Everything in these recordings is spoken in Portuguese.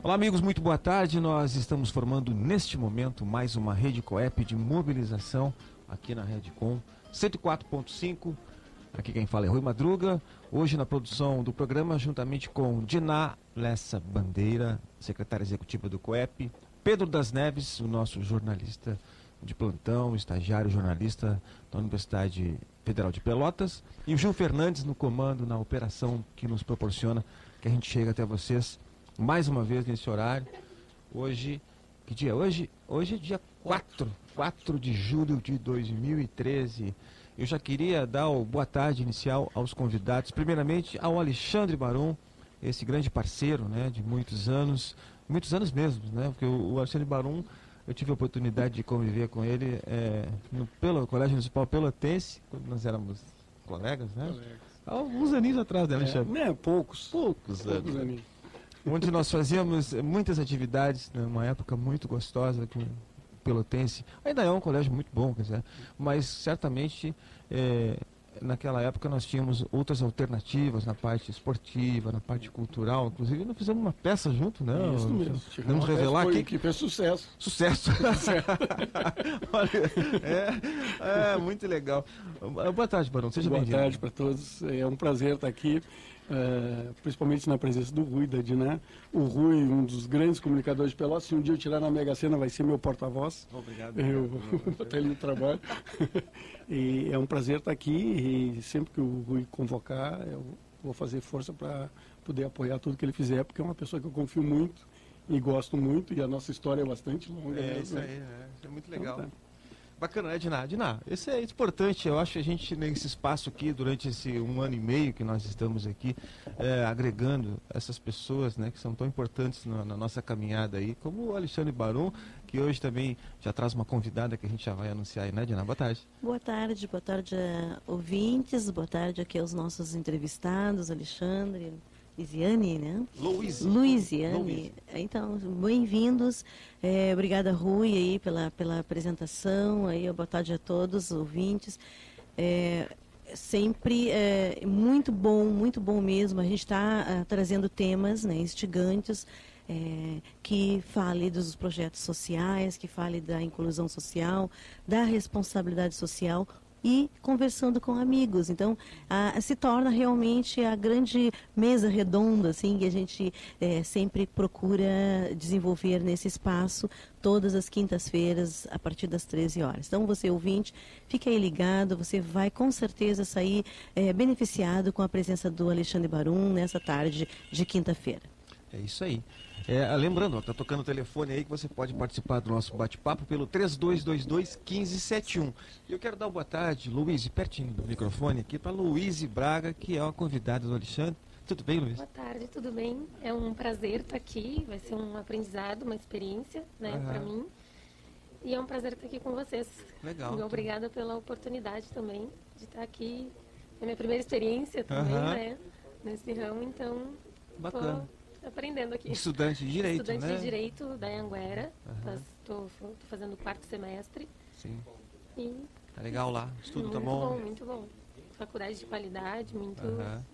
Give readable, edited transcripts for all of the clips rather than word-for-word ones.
Olá amigos, muito boa tarde. Nós estamos formando neste momento mais uma rede Coep de mobilização aqui na Redcom 104.5. Aqui quem fala é Rui Madruga. Hoje na produção do programa, juntamente com Diná Lessa Bandeira, secretária executiva do Coep, Pedro das Neves, o nosso jornalista de plantão, estagiário jornalista da Universidade Federal de Pelotas, e o Gil Fernandes no comando, na operação que nos proporciona que a gente chega até vocês mais uma vez nesse horário. Hoje, que dia é hoje? Hoje é dia 4 de julho de 2013. Eu já queria dar o boa tarde inicial aos convidados, primeiramente ao Alexandre Baron, esse grande parceiro, né, de muitos anos mesmo, né, porque o Alexandre Baron, eu tive a oportunidade de conviver com ele pelo Colégio Municipal Pelotense, quando nós éramos colegas, né? Há alguns aninhos atrás, né, Alexandre? Poucos anos. Onde nós fazíamos muitas atividades, né, uma época muito gostosa com o Pelotense. Ainda é um colégio muito bom, quer dizer, mas certamente naquela época nós tínhamos outras alternativas na parte esportiva, na parte cultural. Inclusive nós fizemos uma peça junto, né? Isso mesmo. Vamos revelar aqui que fez sucesso. Olha, muito legal. Boa tarde, Barão. Seja bem-vindo. Boa tarde para todos. É um prazer estar aqui. Principalmente na presença do Rui, da Diná. O Rui, um dos grandes comunicadores de Pelotas. Se um dia eu tirar na Mega Sena, vai ser meu porta-voz. Obrigado. Eu vou botar ele no trabalho. E é um prazer estar aqui, e sempre que o Rui convocar, eu vou fazer força para poder apoiar tudo que ele fizer, porque é uma pessoa que eu confio muito e gosto muito, e a nossa história é bastante longa. Isso aí, isso é muito legal. Então, tá. Bacana, né, Diná? Diná, isso é importante. Eu acho que a gente, nesse espaço aqui, durante esse 1 ano e meio que nós estamos aqui, agregando essas pessoas, né, que são tão importantes na nossa caminhada aí, como o Alexandre Baron, que hoje também já traz uma convidada que a gente já vai anunciar aí, né, Diná? Boa tarde. Boa tarde, ouvintes, boa tarde aqui aos nossos entrevistados, Alexandre, Luiziane, né? Luiziane. Então, bem-vindos. Obrigada, Rui, aí, pela apresentação. Aí, boa tarde a todos, ouvintes. Sempre muito bom mesmo. A gente está trazendo temas, né, instigantes, que fale dos projetos sociais, que fale da inclusão social, da responsabilidade social, e conversando com amigos. Então, se torna realmente a grande mesa redonda, assim, que a gente sempre procura desenvolver nesse espaço, todas as quintas-feiras, a partir das 13 horas. Então, você ouvinte, fique aí ligado, você vai com certeza sair beneficiado com a presença do Alexandre Baron nessa tarde de quinta-feira. É isso aí. Lembrando, está tocando o telefone aí que você pode participar do nosso bate-papo pelo 3222-1571. E eu quero dar uma boa tarde, Luiz, pertinho do microfone aqui, para Luiz Braga, que é uma convidada do Alexandre. Tudo bem, Luiz? Boa tarde, tudo bem? É um prazer estar aqui, vai ser um aprendizado, uma experiência, né, para mim. E é um prazer estar aqui com vocês. Legal. E obrigada pela oportunidade também de estar aqui. É minha primeira experiência também, né, nesse ramo, então... Bacana. Aprendendo aqui. Estudante de Direito, Estudante né? de Direito da Anhanguera. Estou fazendo o 4º semestre. Sim. E tá legal lá, o estudo tá bom? Muito bom. Faculdade de qualidade, muito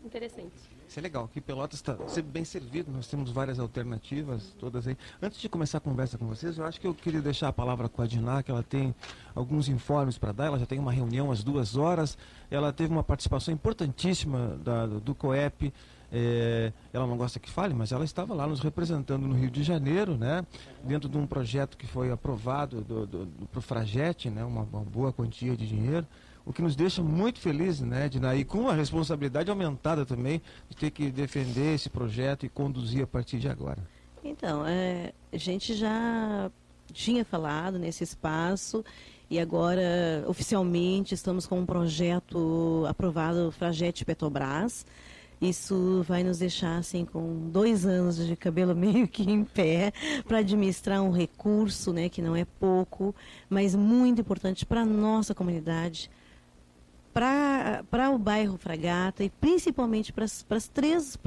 interessante. Isso é legal, aqui Pelotas está bem servido, nós temos várias alternativas, todas aí. Antes de começar a conversa com vocês, eu acho que eu queria deixar a palavra com a Diná, que ela tem alguns informes para dar, ela já tem uma reunião às 2 horas, ela teve uma participação importantíssima do COEP. Ela não gosta que fale, mas ela estava lá nos representando no Rio de Janeiro, né, dentro de um projeto que foi aprovado pro Fragete, né, uma boa quantia de dinheiro, o que nos deixa muito felizes, né, Diná, e com a responsabilidade aumentada também de ter que defender esse projeto e conduzir a partir de agora. Então, a gente já tinha falado nesse espaço e agora oficialmente estamos com um projeto aprovado, Fragete Petrobras. Isso vai nos deixar assim com 2 anos de cabelo meio que em pé para administrar um recurso, né, que não é pouco, mas muito importante para a nossa comunidade, para o bairro Fragata e principalmente para os 3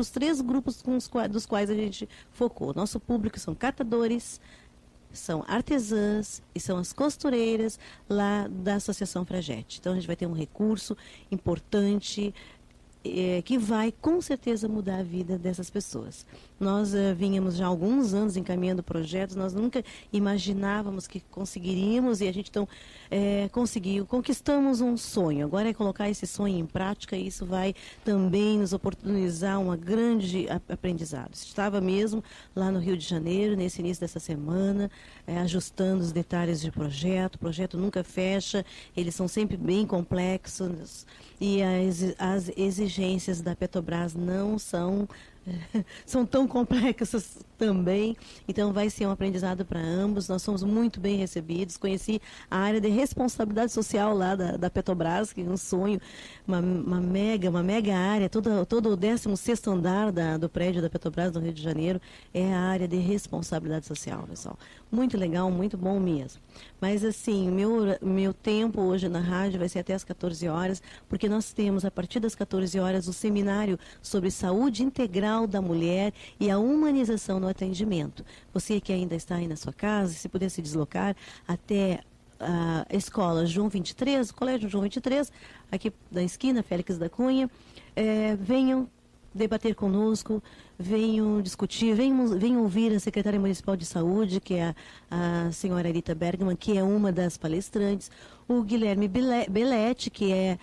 grupos dos quais a gente focou. Nosso público são catadores, são artesãs e são as costureiras lá da Associação Fragete. Então a gente vai ter um recurso importante que vai com certeza mudar a vida dessas pessoas. Nós vínhamos já há alguns anos encaminhando projetos, nós nunca imaginávamos que conseguiríamos e a gente então conseguiu, conquistamos um sonho. Agora é colocar esse sonho em prática e isso vai também nos oportunizar um grande aprendizado. Estava mesmo lá no Rio de Janeiro, nesse início dessa semana, ajustando os detalhes de projeto. O projeto nunca fecha, eles são sempre bem complexos e as exigências da Petrobras não são tão complexas também, então vai ser um aprendizado para ambos. Nós somos muito bem recebidos, conheci a área de responsabilidade social lá da Petrobras, que é um sonho, uma mega área, todo o 16º andar do prédio da Petrobras no Rio de Janeiro é a área de responsabilidade social, pessoal. Muito legal, muito bom mesmo. Mas assim, meu tempo hoje na rádio vai ser até as 14 horas, porque nós temos a partir das 14 horas o seminário sobre saúde integral da mulher e a humanização no atendimento. Você que ainda está aí na sua casa, se puder se deslocar até a escola João 23, o Colégio João 23, aqui da esquina, Félix da Cunha, venham debater conosco, venham discutir, venham ouvir a secretária municipal de saúde, que é a senhora Rita Bergman, que é uma das palestrantes, o Guilherme Belletti, que é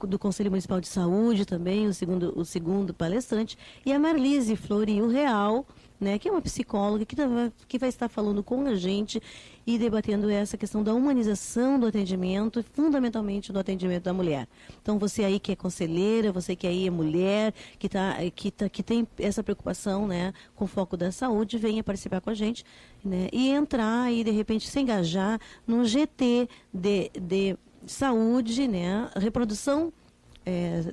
do Conselho Municipal de Saúde também, o segundo palestrante, e a Marlise Florio Real, que é uma psicóloga que vai estar falando com a gente e debatendo essa questão da humanização do atendimento, fundamentalmente do atendimento da mulher. Então, você aí que é conselheira, você que aí é mulher, que tem essa preocupação com o foco da saúde, venha participar com a gente e entrar e, de repente, se engajar no GT de saúde, reprodução,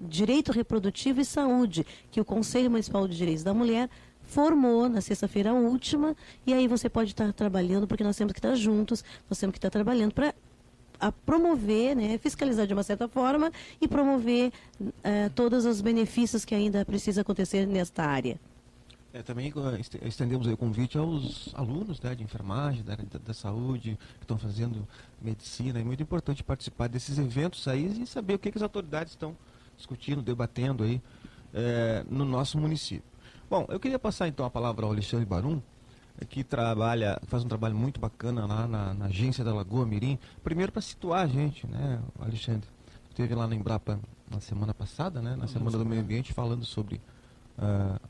direito reprodutivo e saúde, que o Conselho Municipal de Direitos da Mulher formou na sexta-feira última, e aí você pode estar trabalhando, porque nós temos que estar juntos, nós temos que estar trabalhando para promover, fiscalizar de uma certa forma e promover todos os benefícios que ainda precisa acontecer nesta área. Também estendemos o convite aos alunos de enfermagem, da área da saúde, que estão fazendo medicina. É muito importante participar desses eventos aí e saber o que as autoridades estão discutindo, debatendo aí no nosso município. Bom, eu queria passar então a palavra ao Alexandre Barum, que faz um trabalho muito bacana lá na agência da Lagoa Mirim. Primeiro para situar a gente, Alexandre? Esteve lá na Embrapa na semana passada, na Semana do Meio Ambiente, falando sobre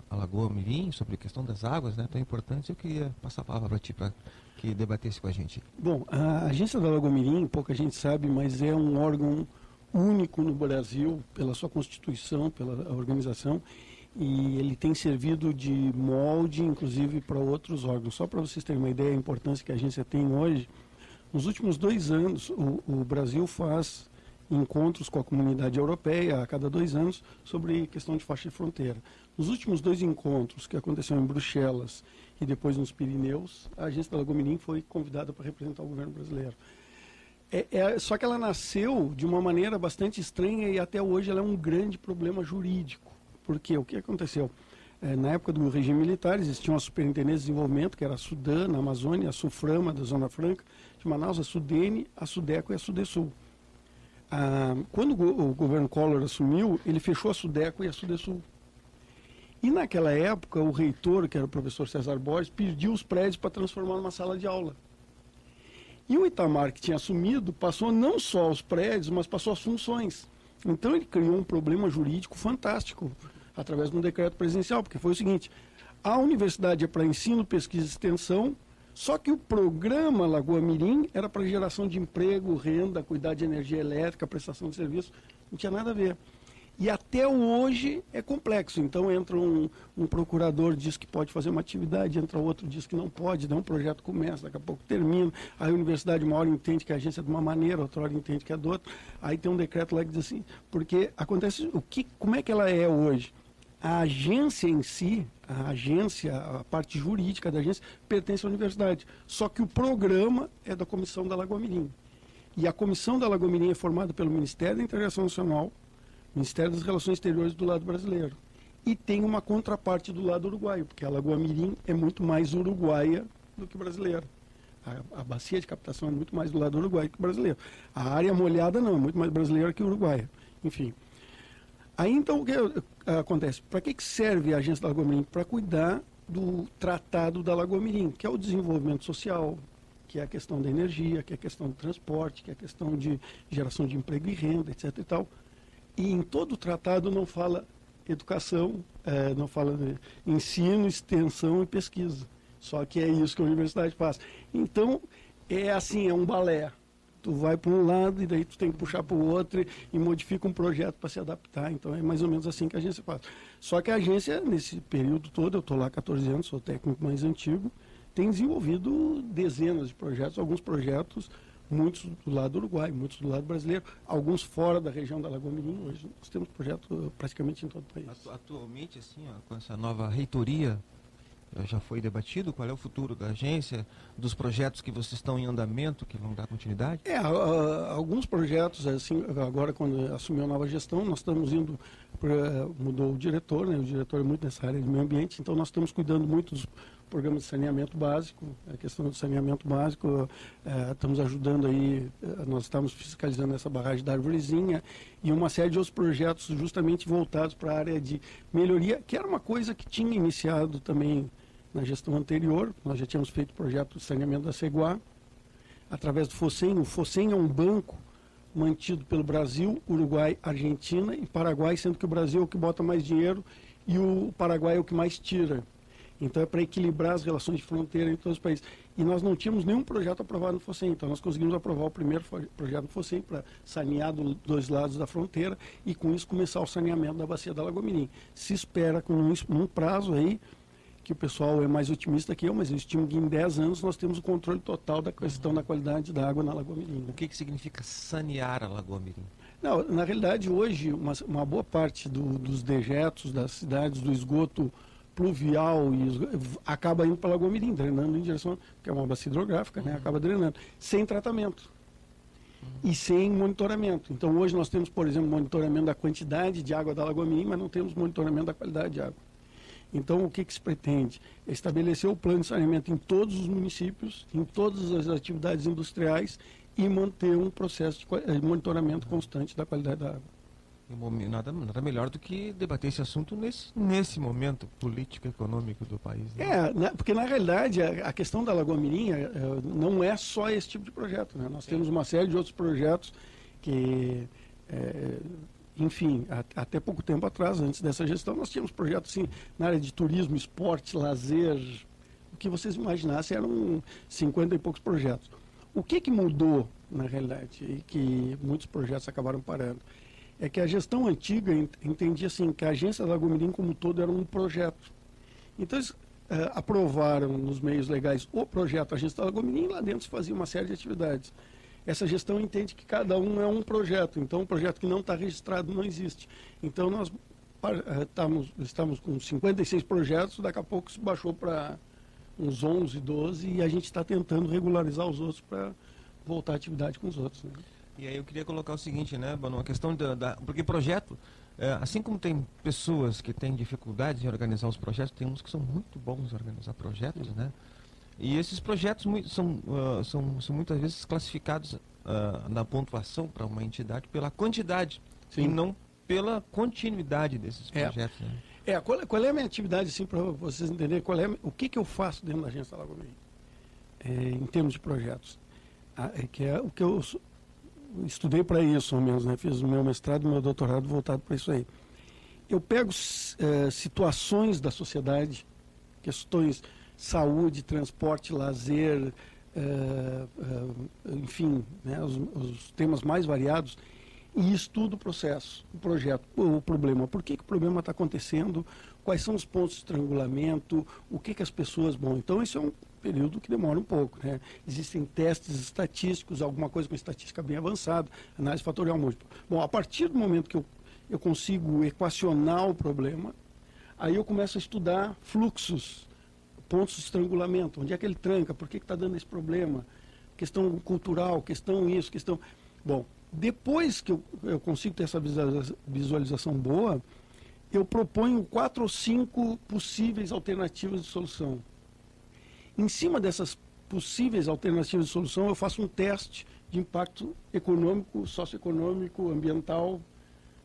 a Lagoa Mirim, sobre a questão das águas, tão importante. Eu queria passar a palavra para ti, para que debatesse com a gente. Bom, a agência da Lagoa Mirim, pouca gente sabe, mas é um órgão único no Brasil, pela sua constituição, pela organização, e ele tem servido de molde, inclusive, para outros órgãos. Só para vocês terem uma ideia da importância que a agência tem hoje, nos últimos 2 anos, o Brasil faz encontros com a comunidade europeia a cada 2 anos sobre questão de faixa de fronteira. Nos últimos 2 encontros que aconteceram em Bruxelas e depois nos Pirineus, a agência da Lagoa Mirim foi convidada para representar o governo brasileiro. Só que ela nasceu de uma maneira bastante estranha e até hoje ela é um grande problema jurídico. Por quê? O que aconteceu? Na época do regime militar existia uma superintendência de desenvolvimento, que era a Sudan, na Amazônia, a Suframa, da Zona Franca, de Manaus, a Sudene, a Sudeco e a Sudesul. Quando o governo Collor assumiu, ele fechou a Sudeco e a Sudesul. E naquela época, o reitor, que era o professor César Borges, pediu os prédios para transformar numa sala de aula. E o Itamar, que tinha assumido, passou não só os prédios, mas passou as funções. Então ele criou um problema jurídico fantástico, através de um decreto presidencial, porque foi o seguinte: a universidade é para ensino, pesquisa e extensão, só que o programa Lagoa Mirim era para geração de emprego, renda, cuidar de energia elétrica, prestação de serviço, não tinha nada a ver. E até hoje é complexo. Então entra um procurador, diz que pode fazer uma atividade, entra outro, diz que não pode, daí um projeto começa, daqui a pouco termina, aí a universidade uma hora entende que a agência é de uma maneira, outra hora entende que é de outra, aí tem um decreto lá que diz assim, porque acontece, como é que ela é hoje? A agência em si, a parte jurídica da agência, pertence à universidade, só que o programa é da Comissão da Lagoa Mirim. E a Comissão da Lagoa Mirim é formada pelo Ministério da Integração Nacional, Ministério das Relações Exteriores do lado brasileiro. E tem uma contraparte do lado uruguaio, porque a Lagoa Mirim é muito mais uruguaia do que brasileira. A bacia de captação é muito mais do lado uruguaio que brasileiro. A área molhada não, é muito mais brasileira que uruguaia. Enfim. Aí, então, o que acontece? Para que serve a Agência da Lagoa Mirim? Para cuidar do Tratado da Lagoa Mirim, que é o desenvolvimento social, que é a questão da energia, que é a questão do transporte, que é a questão de geração de emprego e renda, etc. e tal. E em todo o tratado não fala educação, não fala de ensino, extensão e pesquisa. Só que é isso que a universidade faz. Então, é assim, é um balé. Tu vai para um lado e daí tu tem que puxar para o outro e modifica um projeto para se adaptar. Então, é mais ou menos assim que a agência faz. Só que a agência, nesse período todo, eu estou lá há 14 anos, sou o técnico mais antigo, tem desenvolvido dezenas de projetos, alguns projetos, muitos do lado do Uruguai, muitos do lado brasileiro, alguns fora da região da Lagoa Mirim. Hoje nós temos projetos praticamente em todo o país. Atualmente, assim, ó, com essa nova reitoria, já foi debatido qual é o futuro da agência, dos projetos que vocês estão em andamento, que vão dar continuidade? Alguns projetos, assim, agora quando assumiu a nova gestão, nós estamos indo, mudou o diretor, né? O diretor é muito nessa área de meio ambiente, então nós estamos cuidando muito dos programas de saneamento básico, a questão do saneamento básico, estamos ajudando aí, nós estamos fiscalizando essa barragem da Arvorezinha e uma série de outros projetos justamente voltados para a área de melhoria, que era uma coisa que tinha iniciado também na gestão anterior. Nós já tínhamos feito o projeto de saneamento da Ceguá, através do FOSEM. O FOSEM é um banco mantido pelo Brasil, Uruguai, Argentina e Paraguai, sendo que o Brasil é o que bota mais dinheiro e o Paraguai é o que mais tira. Então é para equilibrar as relações de fronteira entre todos os países. E nós não tínhamos nenhum projeto aprovado no FOSEM, então nós conseguimos aprovar o primeiro projeto no FOSEM para sanear dos dois lados da fronteira e com isso começar o saneamento da bacia da Lagoa Mirim. Se espera com um prazo aí, que o pessoal é mais otimista que eu, mas eu estimo que em 10 anos nós temos o controle total da questão da qualidade da água na Lagoa Mirim. O que significa sanear a Lagoa Mirim? Não, na realidade, hoje, uma boa parte dos dejetos das cidades, do esgoto pluvial, acaba indo para a Lagoa Mirim, drenando em direção, que é uma bacia hidrográfica, né, acaba drenando, sem tratamento e sem monitoramento. Então, hoje nós temos, por exemplo, monitoramento da quantidade de água da Lagoa Mirim, mas não temos monitoramento da qualidade de água. Então, o que se pretende? É estabelecer o plano de saneamento em todos os municípios, em todas as atividades industriais e manter um processo de monitoramento constante da qualidade da água. Nada melhor do que debater esse assunto nesse momento político e econômico do país. Né? Porque, na realidade, a questão da Lagoa Mirim não é só esse tipo de projeto. Né? Nós temos uma série de outros projetos que... enfim, até pouco tempo atrás, antes dessa gestão, nós tínhamos projetos assim, na área de turismo, esporte, lazer, o que vocês imaginassem eram 50 e poucos projetos. O que mudou, na realidade, e que muitos projetos acabaram parando, é que a gestão antiga entendia assim, que a agência da Lagoa Mirim como um todo era um projeto. Então, eles aprovaram nos meios legais o projeto Agência da Lagoa Mirim e lá dentro se fazia uma série de atividades. Essa gestão entende que cada um é um projeto, então um projeto que não está registrado não existe. Então nós estamos com 56 projetos, daqui a pouco se baixou para uns 11, 12 e a gente está tentando regularizar os outros para voltar à atividade com os outros. Né? E aí eu queria colocar o seguinte, né, Bono, a questão porque projeto, assim como tem pessoas que têm dificuldades em organizar os projetos, tem uns que são muito bons em organizar projetos, né? E esses projetos são muitas vezes classificados na pontuação para uma entidade pela quantidade. Sim. E não pela continuidade desses projetos. Né? Qual é a minha atividade, assim, para vocês entenderem, o que eu faço dentro da Agência da Lagoa Mirim, em termos de projetos? Que é o que eu estudei para isso, ao menos, né? Fiz o meu mestrado e meu doutorado voltado para isso aí. Eu pego situações da sociedade, questões saúde, transporte, lazer, enfim, né, os temas mais variados, e estudo o processo, o projeto, o problema. Por que o problema está acontecendo? Quais são os pontos de estrangulamento? O que as pessoas... Bom, então isso é um período que demora um pouco. Né? Existem testes estatísticos, alguma coisa com estatística bem avançada, análise fatorial múltipla. Bom, a partir do momento que eu consigo equacionar o problema, aí eu começo a estudar fluxos, pontos de estrangulamento, onde é que ele tranca, por que está dando esse problema, questão cultural, questão isso, questão... Bom, depois que eu consigo ter essa visualização boa, eu proponho 4 ou 5 possíveis alternativas de solução. Em cima dessas possíveis alternativas de solução, eu faço um teste de impacto econômico, socioeconômico, ambiental,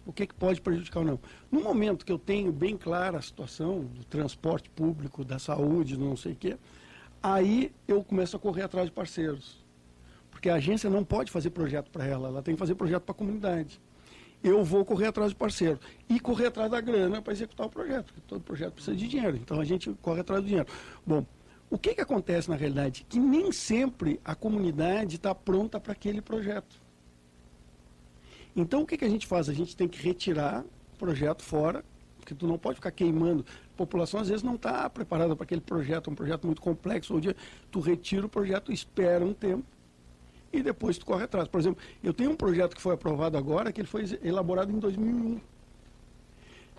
O que pode prejudicar ou não. No momento que eu tenho bem clara a situação do transporte público, da saúde, do não sei o quê, aí eu começo a correr atrás de parceiros. Porque a agência não pode fazer projeto para ela tem que fazer projeto para a comunidade. Eu vou correr atrás de parceiro e correr atrás da grana para executar o projeto, porque todo projeto precisa de dinheiro, então a gente corre atrás do dinheiro. Bom, o que acontece na realidade? Que nem sempre a comunidade está pronta para aquele projeto. Então o que a gente faz? A gente tem que retirar o projeto fora, porque tu não pode ficar queimando. A população às vezes não está preparada para aquele projeto, é um projeto muito complexo, onde tu retira o projeto, espera um tempo, e depois tu corre atrás. Por exemplo, eu tenho um projeto que foi aprovado agora, que ele foi elaborado em 2001.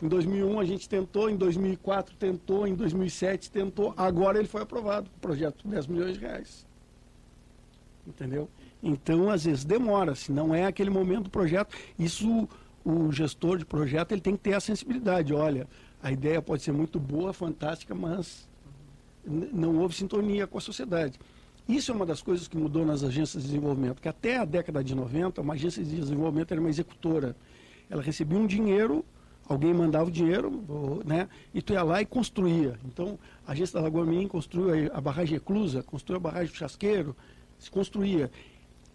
Em 2001 a gente tentou, em 2004 tentou, em 2007 tentou, agora ele foi aprovado, o projeto de 10 milhões de reais. Entendeu? Então, às vezes demora, se não é aquele momento do projeto. Isso, o gestor de projeto, ele tem que ter a sensibilidade. Olha, a ideia pode ser muito boa, fantástica, mas não houve sintonia com a sociedade. Isso é uma das coisas que mudou nas agências de desenvolvimento, que até a década de 90, uma agência de desenvolvimento era uma executora. Ela recebia um dinheiro, alguém mandava o dinheiro, né, e tu ia lá e construía. Então, a agência da Lagoa Mirim construiu a barragem Eclusa, construiu a barragem do Chasqueiro, se construía.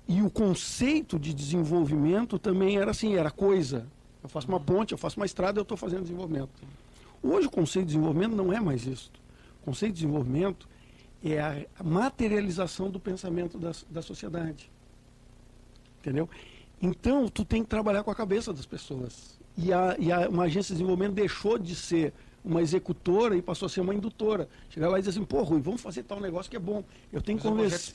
E o conceito de desenvolvimento também era assim, era coisa. Eu faço uma ponte, eu faço uma estrada, eu estou fazendo desenvolvimento. Hoje o conceito de desenvolvimento não é mais isso. O conceito de desenvolvimento é a materialização do pensamento da sociedade. Entendeu? Então, tu tem que trabalhar com a cabeça das pessoas. E uma agência de desenvolvimento deixou de ser uma executora e passou a ser uma indutora. Chegar lá e dizer assim, pô, Rui, vamos fazer tal negócio que é bom. Eu tenho que convencer.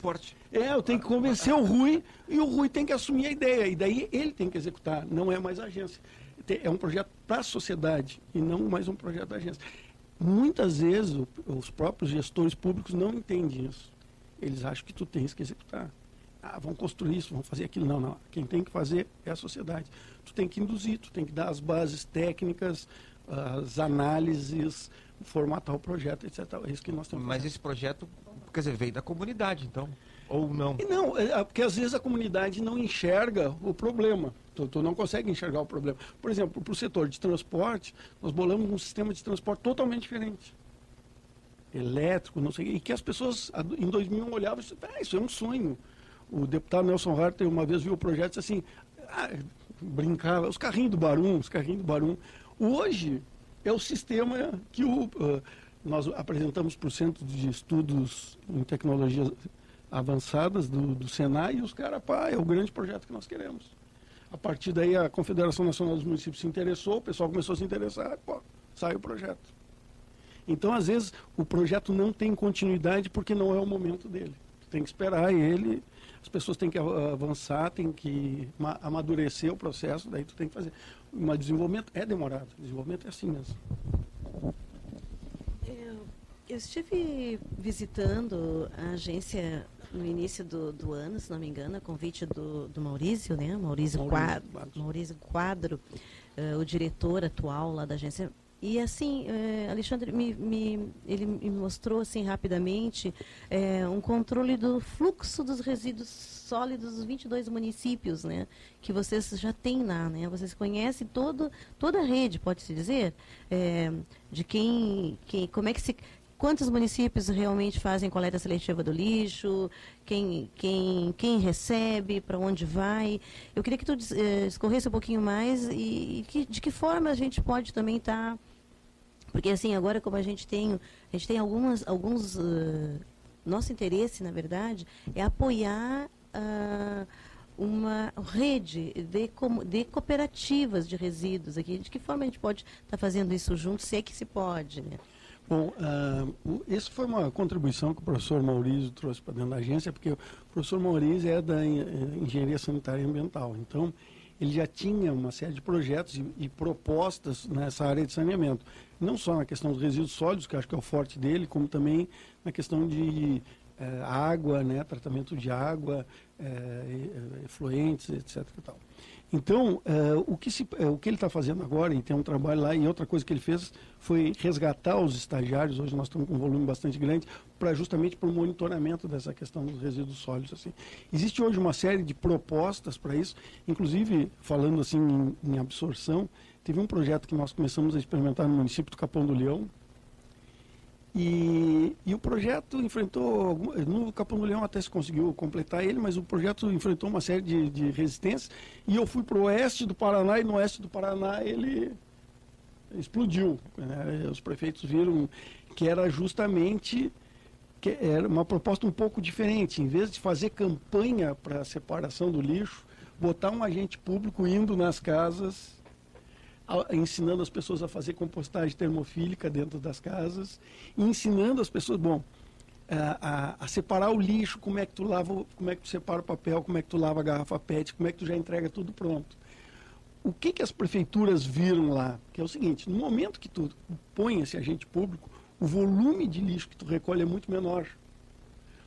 Eu tenho que convencer o Rui e o Rui tem que assumir a ideia. E daí ele tem que executar, não é mais a agência. É um projeto para a sociedade e não mais um projeto da agência. Muitas vezes os próprios gestores públicos não entendem isso. Eles acham que tu tens que executar. Vão construir isso, vão fazer aquilo. Não. Quem tem que fazer é a sociedade. Tu tem que induzir, tu tem que dar as bases técnicas, as análises, formatar o projeto, etc. É isso que nós temos. Mas esse projeto, quer dizer, veio da comunidade, então? Ou não? E não, porque às vezes a comunidade não enxerga o problema. Tu não consegue enxergar o problema. Por exemplo, para o setor de transporte, nós bolamos um sistema de transporte totalmente diferente. Elétrico, não sei, e que as pessoas em 2001 olhavam e disseram, isso é um sonho. O deputado Nelson Harter uma vez viu o projeto e disse assim, brincava, os carrinhos do Barum. Hoje é o sistema que nós apresentamos para o Centro de Estudos em Tecnologias Avançadas do Senai e os caras, é o grande projeto que nós queremos. A partir daí a Confederação Nacional dos Municípios se interessou, o pessoal começou a se interessar, sai o projeto. Então, às vezes, o projeto não tem continuidade porque não é o momento dele. Tu tem que esperar ele, as pessoas têm que avançar, têm que amadurecer o processo, daí tu tem que fazer. Mas desenvolvimento é demorado, desenvolvimento é assim mesmo. Eu estive visitando a agência no início do ano, se não me engano, a convite do Maurício, né? Maurício Quadro, o diretor atual lá da agência. E assim, Alexandre, ele me mostrou assim rapidamente um controle do fluxo dos resíduos sólidos dos 22 municípios, né? Que vocês já têm lá, né? Vocês conhecem toda a rede, pode-se dizer, de como é que se... Quantos municípios realmente fazem coleta seletiva do lixo? Quem recebe? Para onde vai? Eu queria que tu discorresse um pouquinho mais e de que forma a gente pode também estar... Porque assim, agora como a gente tem alguns... nosso interesse, na verdade, é apoiar uma rede de cooperativas de resíduos aqui. De que forma a gente pode estar fazendo isso junto, se é que se pode, né? Bom, essa foi uma contribuição que o professor Maurício trouxe para dentro da agência, porque o professor Maurício é da Engenharia Sanitária e Ambiental. Então, ele já tinha uma série de projetos e propostas nessa área de saneamento. Não só na questão dos resíduos sólidos, que acho que é o forte dele, como também na questão de água, né, tratamento de água, efluentes, etc. E tal. Então, o que ele está fazendo agora, e tem um trabalho lá, e outra coisa que ele fez foi resgatar os estagiários, hoje nós estamos com um volume bastante grande, justamente para o monitoramento dessa questão dos resíduos sólidos. Assim. Existe hoje uma série de propostas para isso, inclusive, falando assim em absorção, teve um projeto que nós começamos a experimentar no município do Capão do Leão, e o projeto enfrentou, no Capão do Leão até se conseguiu completar ele, mas o projeto enfrentou uma série de resistências, e eu fui para o oeste do Paraná, e no oeste do Paraná ele explodiu. Né? Os prefeitos viram que era justamente era uma proposta um pouco diferente. Em vez de fazer campanha para a separação do lixo, botar um agente público indo nas casas, ensinando as pessoas a fazer compostagem termofílica dentro das casas, e ensinando as pessoas, a separar o lixo, como é que tu lava, como é que tu separa o papel, como é que tu lava a garrafa PET, como é que tu já entrega tudo pronto. O que as prefeituras viram lá? Que é o seguinte, no momento que tu põe esse agente público, o volume de lixo que tu recolhe é muito menor.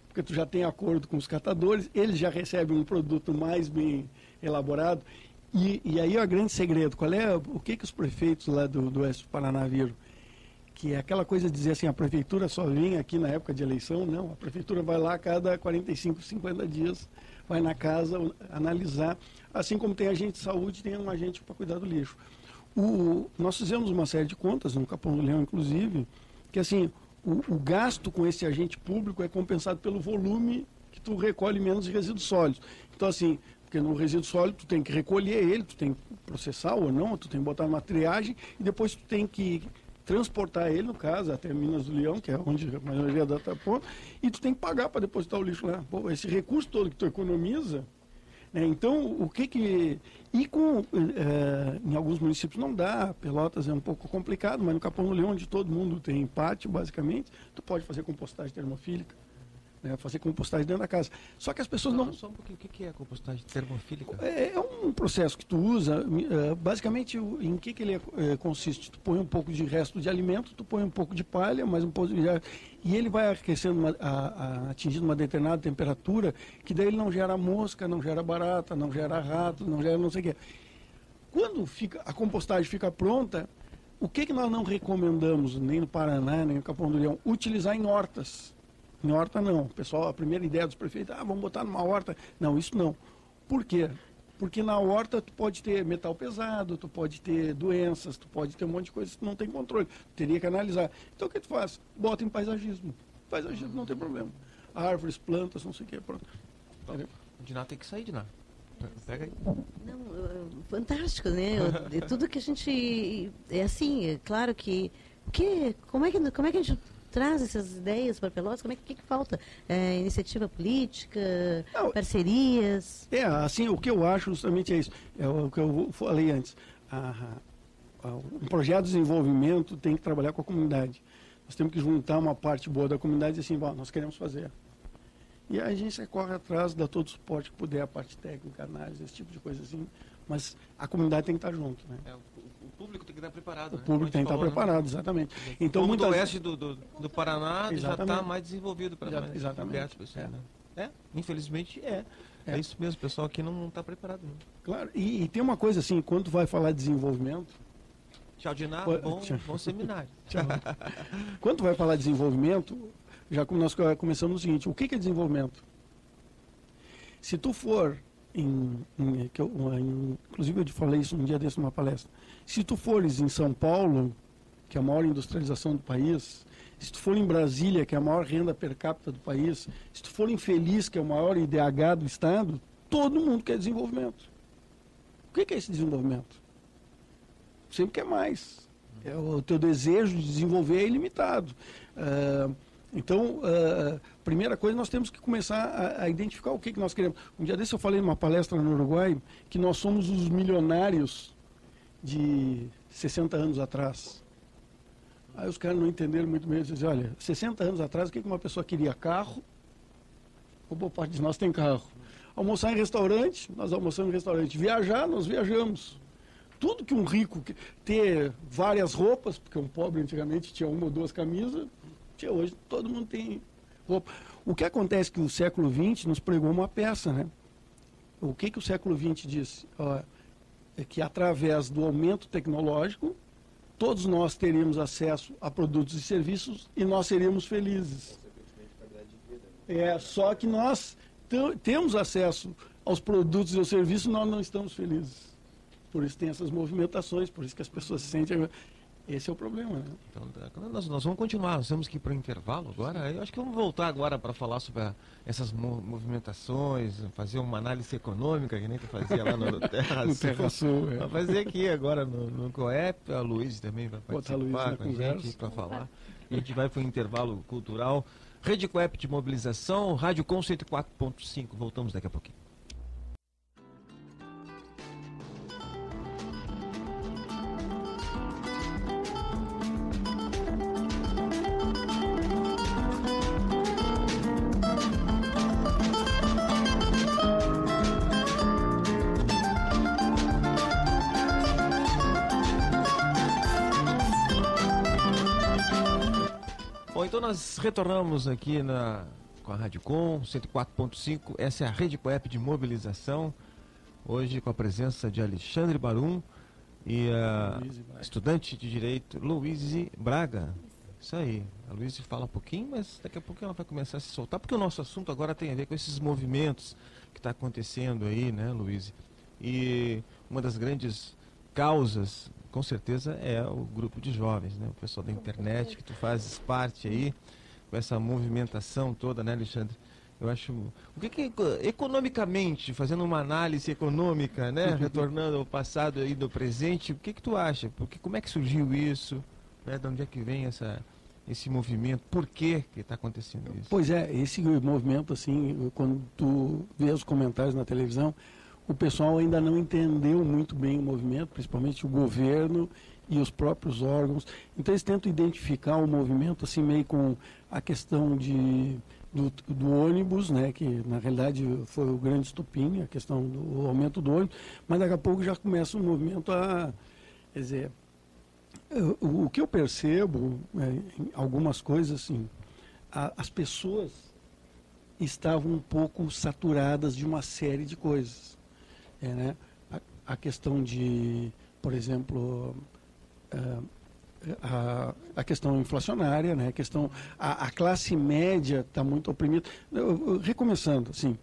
Porque tu já tem acordo com os catadores, eles já recebem um produto mais bem elaborado. E aí é o grande segredo. O que os prefeitos lá do Oeste do Paraná viram? Que é aquela coisa de dizer assim, a prefeitura só vem aqui na época de eleição. Não, a prefeitura vai lá a cada 45, 50 dias, vai na casa analisar. Assim como tem agente de saúde, tem um agente para cuidar do lixo. Nós fizemos uma série de contas, no Capão do Leão inclusive, que assim, o gasto com esse agente público é compensado pelo volume que tu recolhe menos de resíduos sólidos. Então assim, porque no resíduo sólido tu tem que recolher ele, tu tem que processar ou não, tu tem que botar numa triagem e depois tu tem que transportar ele, no caso, até Minas do Leão, que é onde a maioria da ponta, e tu tem que pagar para depositar o lixo lá. Pô, esse recurso todo que tu economiza, né? Então, em alguns municípios não dá, Pelotas é um pouco complicado, mas no Capão do Leão, onde todo mundo tem pátio, basicamente, tu pode fazer compostagem termofílica. Fazer compostagem dentro da casa. Só que as pessoas não... Só um pouquinho, o que é compostagem termofílica? É um processo que tu usa, basicamente, em que ele consiste? Tu põe um pouco de resto de alimento, tu põe um pouco de palha, mais um pouco de... E ele vai aquecendo, atingindo uma determinada temperatura, que daí ele não gera mosca, não gera barata, não gera rato, não gera não sei o quê. Quando a compostagem fica pronta, o que nós não recomendamos, nem no Paraná, nem no Capão do Leão? Utilizar em hortas. Em horta não. Pessoal, a primeira ideia dos prefeitos, vamos botar numa horta. Não, isso não. Por quê? Porque na horta tu pode ter metal pesado, tu pode ter doenças, tu pode ter um monte de coisas que tu não tem controle. Tu teria que analisar. Então o que tu faz? Bota em paisagismo. Paisagismo não tem problema. Árvores, plantas, não sei o que, pronto. O Diná tem que sair, Diná. Pega aí. Não, fantástico, né? Tudo que a gente... É assim, é claro que... Como é que a gente traz essas ideias para Pelotas? Como é que falta? Iniciativa política, parcerias? Assim, o que eu acho justamente é isso. É o que eu falei antes. Um projeto de desenvolvimento tem que trabalhar com a comunidade. Nós temos que juntar uma parte boa da comunidade e assim, nós queremos fazer. E a gente corre atrás, dá todo o suporte que puder, a parte técnica, análise, esse tipo de coisa assim. Mas a comunidade tem que estar junto, né? O público tem que estar preparado. O público tem que estar preparado, exatamente. Então, muito oeste do Paraná já está mais desenvolvido para exatamente. Infelizmente é isso mesmo, o pessoal aqui não está preparado. Não. Claro, e tem uma coisa assim, quando tu vai falar de desenvolvimento... Tchau, Diná, bom seminário. Tchau. Quando tu vai falar de desenvolvimento, já como nós começamos o seguinte, o que é desenvolvimento? Se tu for... inclusive eu te falei isso um dia desse numa palestra. Se tu fores em São Paulo, que é a maior industrialização do país, se tu for em Brasília, que é a maior renda per capita do país, se tu for em Feliz, que é o maior IDH do estado, todo mundo quer desenvolvimento. O que é esse desenvolvimento? Sempre quer mais. O teu desejo de desenvolver é ilimitado. Então, primeira coisa, nós temos que começar a identificar o que nós queremos. Um dia desse eu falei numa palestra no Uruguai que nós somos os milionários de 60 anos atrás. Aí os caras não entenderam muito bem. Eles dizem, olha, 60 anos atrás, o que uma pessoa queria? Carro. Uma boa parte de nós tem carro. Almoçar em restaurante, nós almoçamos em restaurante. Viajar, nós viajamos. Tudo que um rico... Ter várias roupas, porque um pobre antigamente tinha uma ou duas camisas... Hoje todo mundo tem roupa. O que acontece é que o século XX nos pregou uma peça, né? O que o século XX disse? que através do aumento tecnológico, todos nós teríamos acesso a produtos e serviços e nós seríamos felizes. Só que nós temos acesso aos produtos e aos serviços, nós não estamos felizes. Por isso tem essas movimentações, por isso que as pessoas se sentem... Esse é o problema, né? Então, nós vamos continuar, nós temos que ir para o intervalo agora. Eu acho que vamos voltar agora para falar sobre essas movimentações, fazer uma análise econômica, que nem tu fazia lá no Terra No Terra Sul. Vamos fazer aqui agora no COEP, a Luiz também vai Botar a Luiz participar na com a conversa. gente para falar. A gente vai para o intervalo cultural. Rede COEP de mobilização, Rádio Com 104.5. Voltamos daqui a pouquinho. Bom, então nós retornamos aqui com a Rádio Com 104.5. Essa é a Rede COEP de mobilização. Hoje com a presença de Alexandre Barum e a estudante de Direito Luíse Braga. Isso aí. A Luíse fala um pouquinho, mas daqui a pouco ela vai começar a se soltar, porque o nosso assunto agora tem a ver com esses movimentos que está acontecendo aí, né, Luíse? E uma das grandes causas, com certeza, é o grupo de jovens, né? O pessoal da internet, que tu fazes parte aí, com essa movimentação toda, né, Alexandre? Eu acho... O que economicamente, fazendo uma análise econômica, né, retornando ao passado e do presente, o que tu acha? Como é que surgiu isso? Né? De onde é que vem esse movimento? Por que está acontecendo isso? Pois é, esse movimento, assim, quando tu vê os comentários na televisão, o pessoal ainda não entendeu muito bem o movimento, principalmente o governo e os próprios órgãos. Então eles tentam identificar o movimento assim meio com a questão do ônibus, né, que na realidade foi o grande estopim, a questão do aumento do ônibus, mas daqui a pouco já começa o movimento quer dizer, o que eu percebo em algumas coisas assim, as pessoas estavam um pouco saturadas de uma série de coisas. Né? A questão de, por exemplo, a questão inflacionária, né? A classe média está muito oprimida. Recomeçando, assim,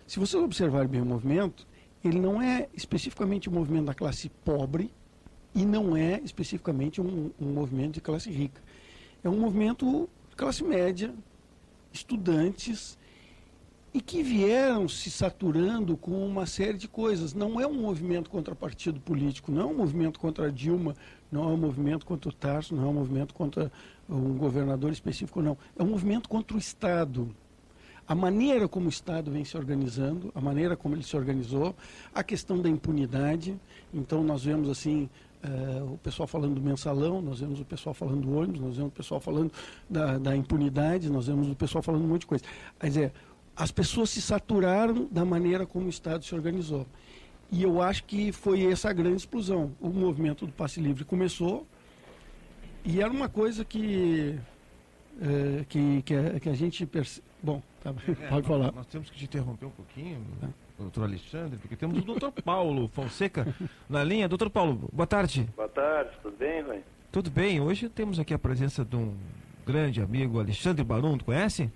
se você observar bem o movimento, ele não é especificamente um movimento da classe pobre e não é especificamente um movimento de classe rica. É um movimento de classe média, estudantes, e que vieram se saturando com uma série de coisas. Não é um movimento contra partido político, não é um movimento contra a Dilma, não é um movimento contra o Tarso, não é um movimento contra um governador específico, não. É um movimento contra o Estado. A maneira como o Estado vem se organizando, a maneira como ele se organizou, a questão da impunidade. Então nós vemos assim, o pessoal falando do mensalão, nós vemos o pessoal falando do ônibus, nós vemos o pessoal falando da impunidade, nós vemos o pessoal falando um monte de coisa. Quer dizer, as pessoas se saturaram da maneira como o Estado se organizou. E eu acho que foi essa a grande explosão. O movimento do passe livre começou e era uma coisa que a gente percebe. Bom, tá, pode falar. Nós temos que te interromper um pouquinho, doutor Alexandre, porque temos o doutor Paulo Fonseca na linha. Doutor Paulo, boa tarde. Boa tarde, tudo bem, Rui? Tudo bem. Hoje temos aqui a presença de um grande amigo, Alexandre Barum, tu conhece?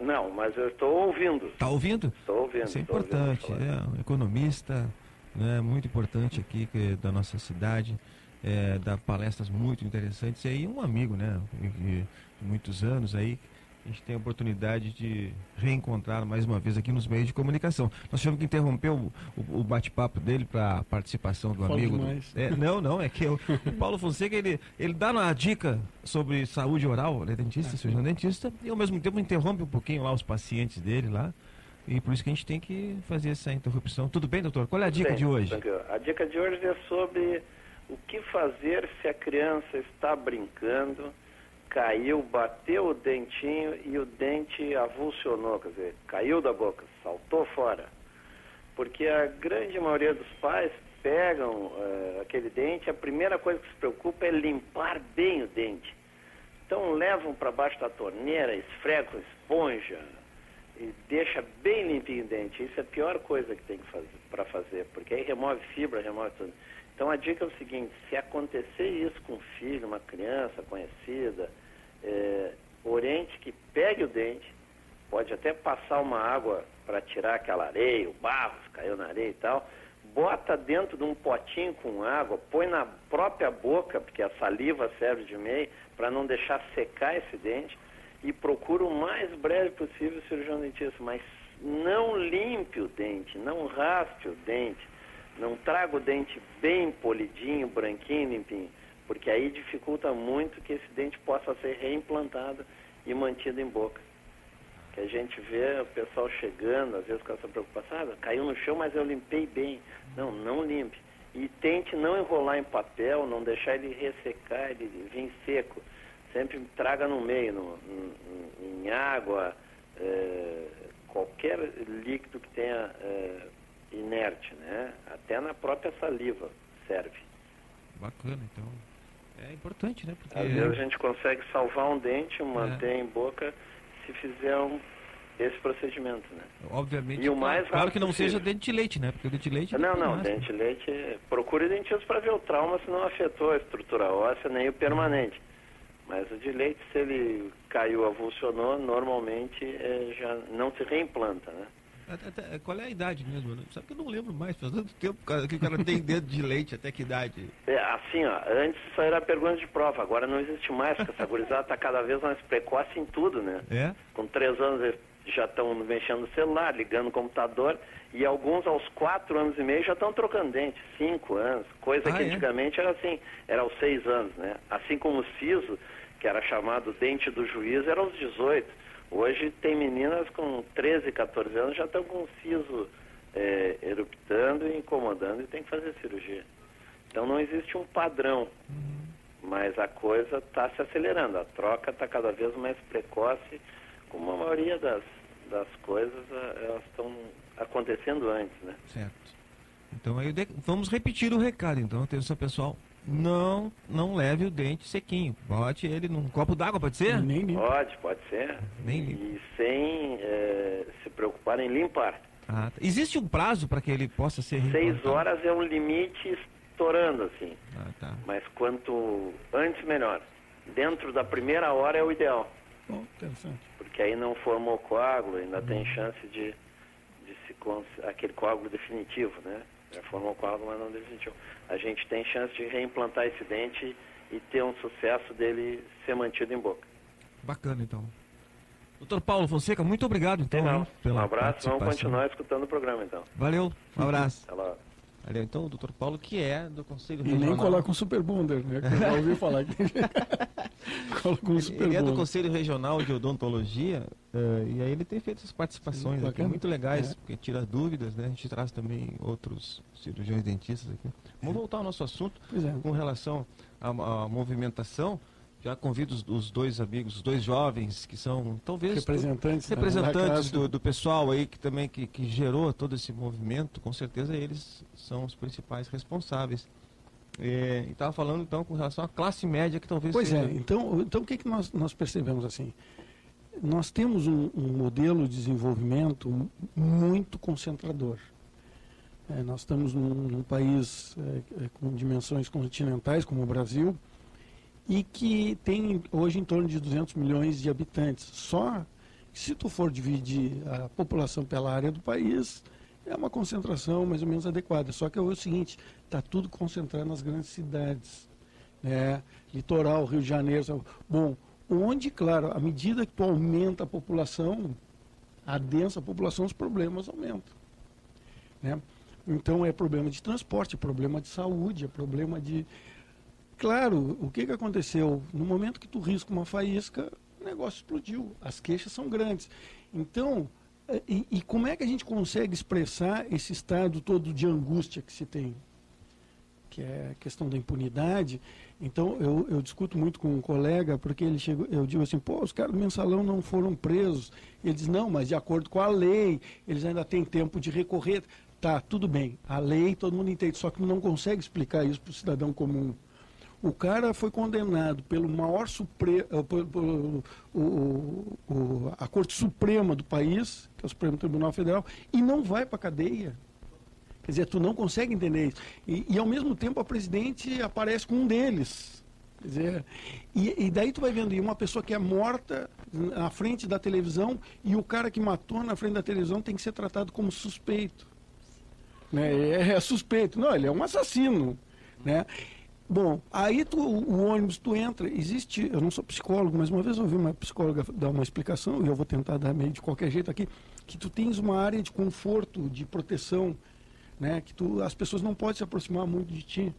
Não, mas eu estou ouvindo. Está ouvindo? Estou ouvindo. Isso é importante, é um economista, né, muito importante aqui da nossa cidade, dá palestras muito interessantes e aí um amigo, né, de muitos anos aí, a gente tem a oportunidade de reencontrar mais uma vez aqui nos meios de comunicação. Nós tivemos que interromper o bate-papo dele para a participação do amigo. Não, é que o Paulo Fonseca, ele dá uma dica sobre saúde oral, ele é dentista, seja um dentista, e ao mesmo tempo interrompe um pouquinho lá os pacientes dele lá, e por isso que a gente tem que fazer essa interrupção. Tudo bem, doutor? Qual é a dica de hoje? Tranquilo. A dica de hoje é sobre o que fazer se a criança está brincando, caiu, bateu o dentinho e o dente avulsionou, quer dizer, caiu da boca, saltou fora. Porque a grande maioria dos pais pegam aquele dente, a primeira coisa que se preocupa é limpar bem o dente. Então levam para baixo da torneira, esfregam com esponja e deixa bem limpinho o dente. Isso é a pior coisa que tem que fazer para fazer, porque aí remove fibra, remove tudo. Então a dica é o seguinte: se acontecer isso com um filho, uma criança conhecida, oriente que pegue o dente, pode até passar uma água para tirar aquela areia, o barro, se caiu na areia e tal, bota dentro de um potinho com água, põe na própria boca, porque a saliva serve de meio, para não deixar secar esse dente, e procura o mais breve possível o cirurgião dentista, mas não limpe o dente, não raspe o dente, não traga o dente bem polidinho, branquinho, limpinho, porque aí dificulta muito que esse dente possa ser reimplantado e mantido em boca. Que a gente vê o pessoal chegando, às vezes com essa preocupação, caiu no chão, mas eu limpei bem. Não, não limpe. E tente não enrolar em papel, não deixar ele ressecar, ele vir seco. Sempre traga no meio, em água, qualquer líquido que tenha inerte, né? Até na própria saliva serve. Bacana, então. É importante, né? Porque às vezes a gente consegue salvar um dente, manter em boca, se fizer esse procedimento, né? Obviamente. E o mais rápido claro que não possível. seja dente de leite, né? Porque o dente de leite... Não, dente de leite... Procure dentista para ver o trauma se não afetou a estrutura óssea nem o permanente. Mas o de leite, se ele caiu, avulsionou, normalmente já não se reimplanta, né? Qual é a idade mesmo? Né? Sabe que eu não lembro mais, faz tanto tempo que o cara tem dedo de leite, até que idade? Assim, ó, antes isso era pergunta de prova, agora não existe mais, porque essa gurizada está cada vez mais precoce em tudo, né? Com 3 anos eles já estão mexendo no celular, ligando no computador, e alguns aos 4 anos e meio já estão trocando dente, 5 anos, coisa que antigamente era assim, era aos 6 anos, né? Assim como o siso, que era chamado dente do juiz, era aos 18. Hoje tem meninas com 13, 14 anos já estão com o siso eruptando e incomodando e tem que fazer cirurgia. Então não existe um padrão, mas a coisa está se acelerando. A troca está cada vez mais precoce, como a maioria das coisas elas estão acontecendo antes, né? Certo. Então aí vamos repetir o recado, então, atenção pessoal. Não leve o dente sequinho. Bote ele num copo d'água, pode ser? Nem limpo. Pode ser. Nem limpo. E sem se preocupar em limpar. Tá. Existe um prazo para que ele possa ser 6 horas é um limite estourando, assim. Tá. Mas quanto antes, melhor. Dentro da primeira hora é o ideal. Bom, interessante. Porque aí não formou coágulo, ainda tem chance de aquele coágulo definitivo, né? Já formou coágulo, mas não definitivo. A gente tem chance de reimplantar esse dente e ter um sucesso dele ser mantido em boca. Bacana, então. Doutor Paulo Fonseca, muito obrigado, então. Um abraço, vamos continuar escutando o programa, então. Valeu, um abraço. Até lá. Valeu, então, o doutor Paulo, que é do Conselho E Regional. nem colar com Super Bonder, né? Que eu já ouvi falar que cola com Super Ele é do Bonder. Conselho Regional de Odontologia e aí ele tem feito essas participações aqui, muito legais, porque tira dúvidas, né? A gente traz também outros cirurgiões dentistas aqui. Vamos voltar ao nosso assunto com relação à movimentação. Já convido os dois amigos, os dois jovens que são talvez representantes do pessoal aí que também que gerou todo esse movimento. Com certeza eles são os principais responsáveis. E estava falando então com relação à classe média que talvez seja... Então o que nós percebemos assim? Nós temos um modelo de desenvolvimento muito concentrador. Nós estamos num país com dimensões continentais como o Brasil, e que tem hoje em torno de 200 milhões de habitantes. Só que se tu for dividir a população pela área do país, é uma concentração mais ou menos adequada. Só que é o seguinte, está tudo concentrado nas grandes cidades. Litoral, Rio de Janeiro. Bom, onde, claro, à medida que tu aumenta a população, adensa a população, os problemas aumentam. Então é problema de transporte, é problema de saúde, é problema de... Claro, o que aconteceu? No momento que tu risca uma faísca, o negócio explodiu. As queixas são grandes. Então, e como é que a gente consegue expressar esse estado todo de angústia que se tem? Que é a questão da impunidade. Então, eu discuto muito com um colega, porque ele chegou, eu digo assim, os caras do mensalão não foram presos. Ele diz, não, mas de acordo com a lei, eles ainda têm tempo de recorrer. Tá, tudo bem, a lei todo mundo entende, só que não consegue explicar isso para o cidadão comum. O cara foi condenado pelo maior a Corte Suprema do país, que é o Supremo Tribunal Federal, e não vai para a cadeia. Quer dizer, tu não consegue entender isso. E ao mesmo tempo a presidente aparece com um deles. Quer dizer, e daí tu vai vendo, e uma pessoa que é morta na frente da televisão, e o cara que matou na frente da televisão tem que ser tratado como suspeito. Né? É suspeito. Não, ele é um assassino. Né? Bom, aí o ônibus tu entra, existe, eu não sou psicólogo, mas uma vez eu ouvi uma psicóloga dar uma explicação, e eu vou tentar dar meio de qualquer jeito aqui, que tu tens uma área de conforto, de proteção, né, que as pessoas não podem se aproximar muito de ti,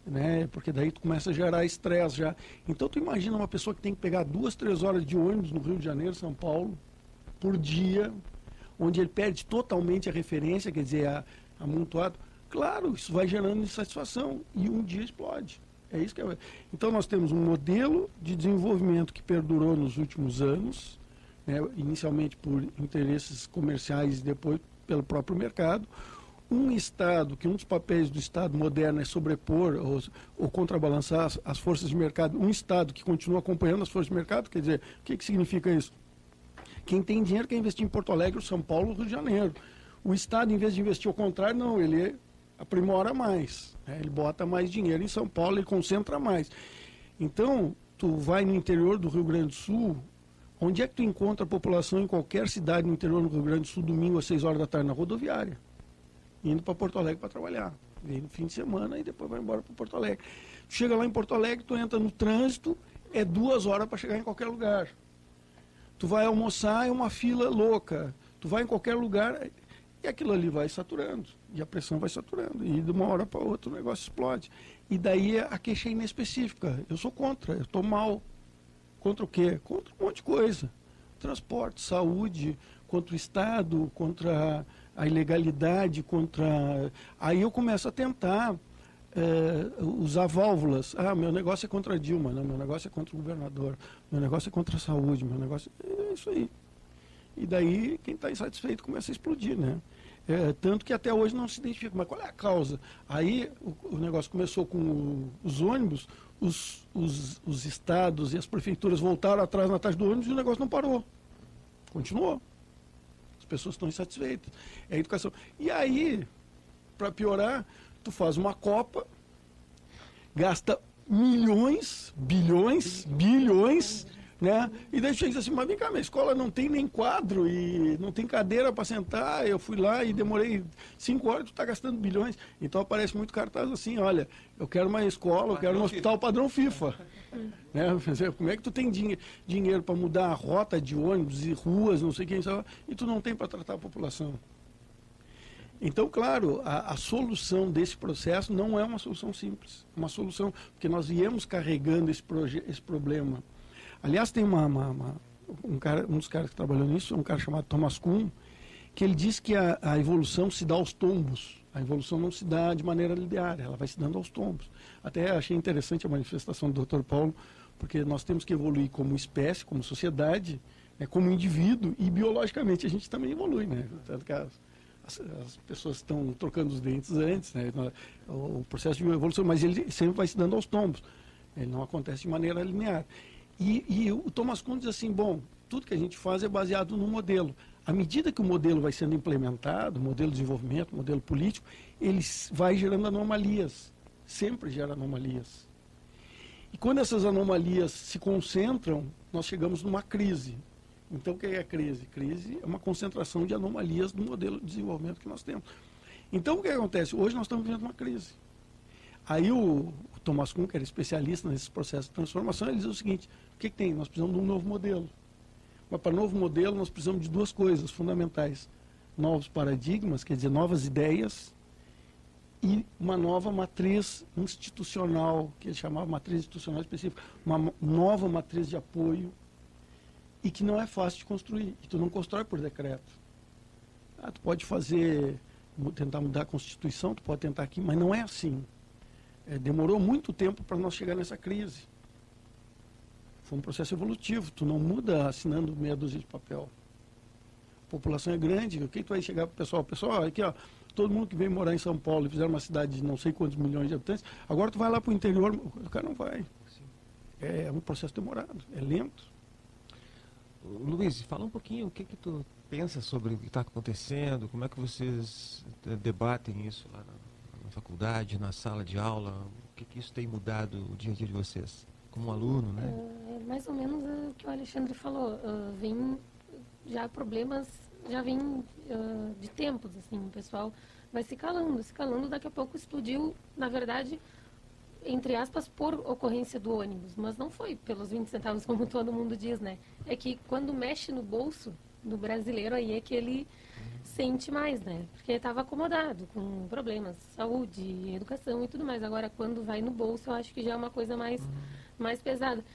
né, porque daí tu começa a gerar estresse já. Então tu imagina uma pessoa que tem que pegar 2, 3 horas de ônibus no Rio de Janeiro, São Paulo, por dia, onde ele perde totalmente a referência, quer dizer, amontoado. Claro, isso vai gerando insatisfação e um dia explode. É isso que é. Então nós temos um modelo de desenvolvimento que perdurou nos últimos anos, né, inicialmente por interesses comerciais e depois pelo próprio mercado. Um Estado, que um dos papéis do Estado moderno é sobrepor ou contrabalançar as forças de mercado, um Estado que continua acompanhando as forças de mercado, quer dizer, o que significa isso? Quem tem dinheiro quer investir em Porto Alegre, São Paulo, Rio de Janeiro. O Estado, em vez de investir ao contrário, não, ele aprimora mais, né? Ele bota mais dinheiro em São Paulo, ele concentra mais. Então, tu vai no interior do Rio Grande do Sul, onde é que tu encontra a população em qualquer cidade no interior do Rio Grande do Sul, domingo às 6 horas da tarde, na rodoviária, indo para Porto Alegre para trabalhar. Vem no fim de semana e depois vai embora para Porto Alegre. Tu chega lá em Porto Alegre, tu entra no trânsito, é 2 horas para chegar em qualquer lugar. Tu vai almoçar, é uma fila louca. Tu vai em qualquer lugar e aquilo ali vai saturando. E a pressão vai saturando. E de uma hora para outra o negócio explode. E daí a queixa é inespecífica. Eu sou contra, eu estou mal. Contra o quê? Contra um monte de coisa. Transporte, saúde, contra o Estado, contra a ilegalidade, contra... Aí eu começo a tentar usar válvulas. Ah, meu negócio é contra a Dilma, não, meu negócio é contra o governador, meu negócio é contra a saúde, meu negócio... É isso aí. E daí quem está insatisfeito começa a explodir, né? Tanto que até hoje não se identifica. Mas qual é a causa? Aí o negócio começou com os ônibus, os estados e as prefeituras voltaram atrás na taxa do ônibus e o negócio não parou. Continuou. As pessoas estão insatisfeitas. É a educação. E aí, para piorar, tu faz uma Copa, gasta milhões, bilhões, né? E daí chega assim, mas vem cá, minha escola não tem nem quadro e não tem cadeira para sentar, eu fui lá e demorei 5 horas, tu está gastando bilhões. Então aparece muito cartaz assim, olha, eu quero uma escola, eu quero um hospital padrão FIFA. Né? Como é que tu tem dinheiro para mudar a rota de ônibus e ruas, não sei quem sabe, e tu não tem para tratar a população? Então, claro, a solução desse processo não é uma solução simples, uma solução, porque nós viemos carregando esse problema. Aliás, tem um dos caras que trabalhou nisso, um cara chamado Thomas Kuhn, que ele diz que a evolução se dá aos tombos. A evolução não se dá de maneira linear, ela vai se dando aos tombos. Até achei interessante a manifestação do Dr. Paulo, porque nós temos que evoluir como espécie, como sociedade, né, como indivíduo, e biologicamente a gente também evolui, né? Tanto que as pessoas estão trocando os dentes antes, né? O processo de evolução, mas ele sempre vai se dando aos tombos. Ele não acontece de maneira linear. E o Thomas Kuhn diz assim, bom, tudo que a gente faz é baseado no modelo. À medida que o modelo vai sendo implementado, o modelo de desenvolvimento, o modelo político, ele vai gerando anomalias, sempre gera anomalias. E quando essas anomalias se concentram, nós chegamos numa crise. Então, o que é a crise? Crise é uma concentração de anomalias no modelo de desenvolvimento que nós temos. Então, o que acontece? Hoje nós estamos vivendo uma crise. Aí o Thomas Kuhn, que era especialista nesses processos de transformação, ele diz o seguinte, o que tem? Nós precisamos de um novo modelo. Mas para novo modelo nós precisamos de 2 coisas fundamentais. Novos paradigmas, quer dizer, novas ideias, e uma nova matriz institucional, que ele chamava matriz institucional específica, uma nova matriz de apoio, e que não é fácil de construir, e tu não constrói por decreto. Tu pode tentar mudar a Constituição, tu pode tentar aqui, mas não é assim. Demorou muito tempo para nós chegar nessa crise. Foi um processo evolutivo. Tu não muda assinando meia dúzia de papel. população é grande, o que tu vai chegar para o pessoal, aqui ó, todo mundo que vem morar em São Paulo e fizeram uma cidade de não sei quantos milhões de habitantes, agora tu vai lá para o interior, o cara não vai. É um processo demorado, é lento. Luiz, fala um pouquinho o que tu pensa sobre o que está acontecendo, como é que vocês debatem isso lá na faculdade, na sala de aula, o que isso tem mudado o dia a dia de vocês, como aluno, né? Mais ou menos o que o Alexandre falou, vem já problemas, já vem de tempos, assim, o pessoal vai se calando, daqui a pouco explodiu, na verdade, entre aspas, por ocorrência do ônibus, mas não foi pelos 20 centavos, como todo mundo diz, né? É que quando mexe no bolso do brasileiro, aí é que ele sente mais, né? Porque ele estava acomodado com problemas, saúde, educação e tudo mais. Agora, quando vai no bolso, eu acho que já é uma coisa mais pesada.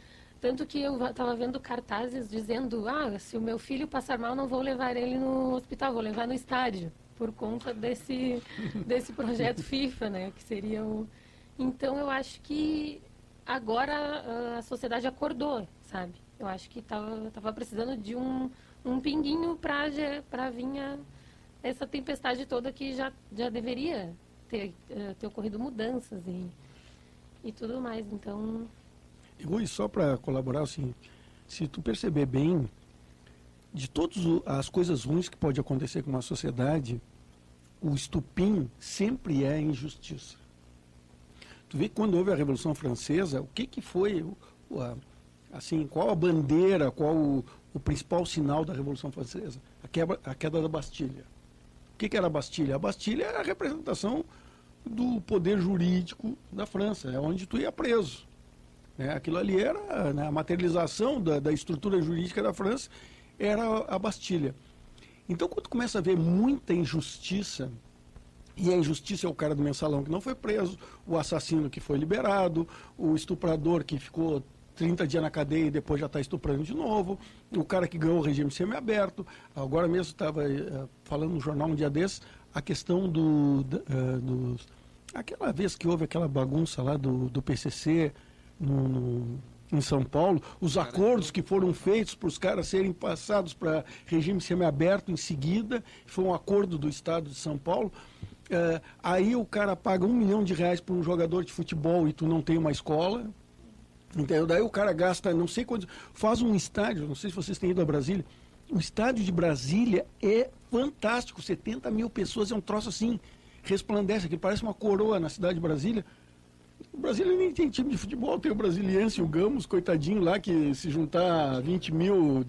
Tanto que eu estava vendo cartazes dizendo, se o meu filho passar mal, não vou levar ele no hospital, vou levar no estádio, por conta desse projeto FIFA, né? Que seria o... Então, eu acho que agora a sociedade acordou, sabe? Eu acho que estava precisando de um pinguinho para vir essa tempestade toda que já deveria ter ocorrido mudanças e tudo mais. Então... E só para colaborar, assim, se tu perceber bem, de todas as coisas ruins que pode acontecer com uma sociedade, o estupim sempre é injustiça. Tu vê que quando houve a Revolução Francesa, o que foi, assim, qual a bandeira, qual o principal sinal da Revolução Francesa? A queda da Bastilha. O que era a Bastilha? A Bastilha era a representação do poder jurídico da França, é onde tu ia preso. Aquilo ali era, né, a materialização da estrutura jurídica da França, era a Bastilha. Então, quando tu começa a ver muita injustiça, e a injustiça é o cara do mensalão que não foi preso, o assassino que foi liberado, o estuprador que ficou 30 dias na cadeia e depois já está estuprando de novo, o cara que ganhou o regime semiaberto. Agora mesmo estava falando no jornal um dia desses, a questão aquela vez que houve aquela bagunça lá do PCC em São Paulo, os acordos que foram feitos para os caras serem passados para regime semiaberto em seguida, foi um acordo do Estado de São Paulo. Aí o cara paga R$1 milhão por um jogador de futebol e tu não tem uma escola. Entendeu? Daí o cara gasta não sei quantos... Faz um estádio, não sei se vocês têm ido a Brasília. O estádio de Brasília é fantástico, 70 mil pessoas, é um troço assim, resplandece, que parece uma coroa na cidade de Brasília. O Brasília nem tem time de futebol, tem o Brasiliense e o Gamos, coitadinho lá, que se juntar 20 mil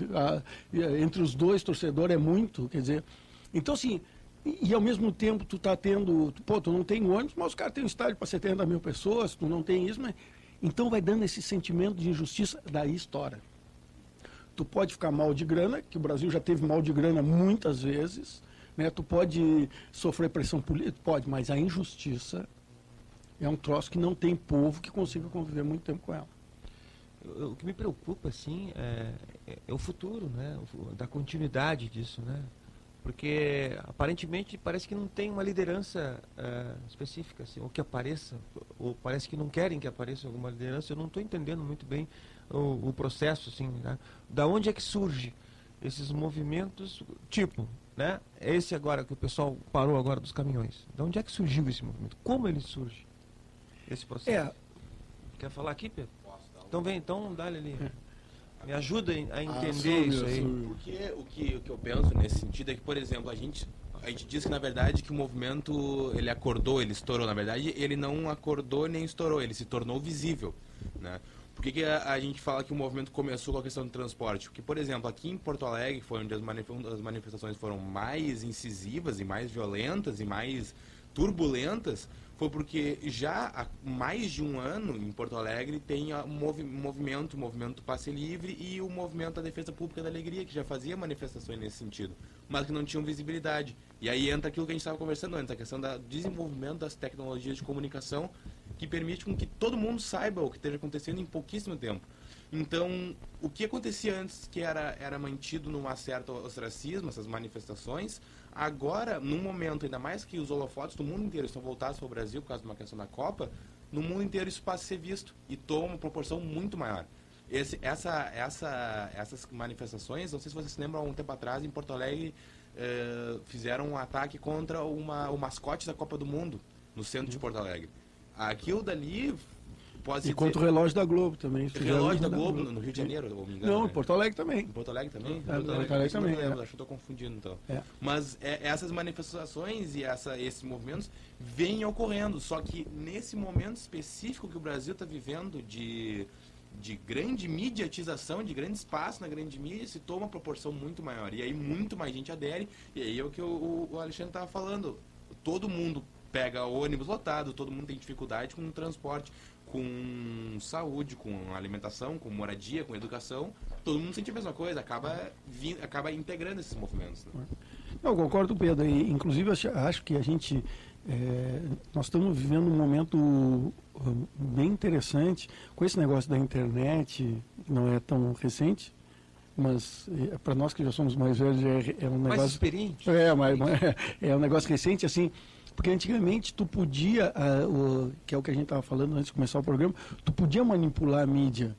entre os dois torcedores é muito, quer dizer... Então, assim... E ao mesmo tempo tu tá tendo, tu não tem ônibus, mas os caras têm um estádio para 70 mil pessoas, tu não tem isso, mas... Então vai dando esse sentimento de injustiça, daí estoura. Tu pode ficar mal de grana, que o Brasil já teve mal de grana muitas vezes, né? Tu pode sofrer pressão política, pode, mas a injustiça é um troço que não tem povo que consiga conviver muito tempo com ela. O que me preocupa, assim, é o futuro, né? Da continuidade disso, né? Porque aparentemente parece que não tem uma liderança específica, assim, ou que apareça, ou parece que não querem que apareça alguma liderança. Eu não estou entendendo muito bem o processo, assim, né? Da onde é que surge esses movimentos, tipo, né? Esse agora que o pessoal parou agora dos caminhões. Da onde é que surgiu esse movimento? Como ele surge? Esse processo? Quer falar aqui, Pedro? Então vem, então dá-lhe ali. Me ajuda a entender isso aí. Porque o que eu penso nesse sentido é que, por exemplo, a gente diz que, na verdade, que o movimento, ele acordou, ele estourou. Na verdade, ele não acordou nem estourou, ele se tornou visível, né? Por que a gente fala que o movimento começou com a questão do transporte? Porque, por exemplo, aqui em Porto Alegre, foi onde as manifestações foram mais incisivas e mais violentas e mais turbulentas, foi porque já há mais de um ano em Porto Alegre tem o movimento Passe Livre e o movimento da Defesa Pública da Alegria, que já fazia manifestações nesse sentido, mas que não tinham visibilidade. E aí entra aquilo que a gente estava conversando antes, a questão do desenvolvimento das tecnologias de comunicação, que permite com que todo mundo saiba o que esteja acontecendo em pouquíssimo tempo. Então, o que acontecia antes, que era mantido num certo ostracismo, essas manifestações, agora, num momento, ainda mais que os holofotes do mundo inteiro estão voltados para o Brasil por causa de uma questão da Copa, no mundo inteiro isso passa a ser visto e toma uma proporção muito maior. Essas manifestações, não sei se vocês se lembram, há um tempo atrás, em Porto Alegre, fizeram um ataque contra o mascote da Copa do Mundo no centro de Porto Alegre. Aquilo dali pode ser... E contra o relógio da Globo também. O relógio da Globo no Rio de Janeiro, ou me engano. Não, né? em Porto Alegre também. Em Porto Alegre também? Porto Alegre também. Não lembro, acho que eu estou confundindo então. Mas essas manifestações e esses movimentos vêm ocorrendo, só que nesse momento específico que o Brasil está vivendo de grande mediatização, de grande espaço na grande mídia, se toma uma proporção muito maior. E aí muito mais gente adere, e aí é o que o Alexandre estava falando. Todo mundo pega ônibus lotado, todo mundo tem dificuldade com o transporte, com saúde, com alimentação, com moradia, com educação. Todo mundo sente a mesma coisa, acaba integrando esses movimentos. Né? Eu concordo, Pedro. E, inclusive, acho que a gente... nós estamos vivendo um momento bem interessante com esse negócio da internet, que não é tão recente, mas para nós que já somos mais velhos é um negócio... Mais experiente. É um negócio recente, assim, porque antigamente tu podia, que é o que a gente estava falando antes de começar o programa, tu podia manipular a mídia.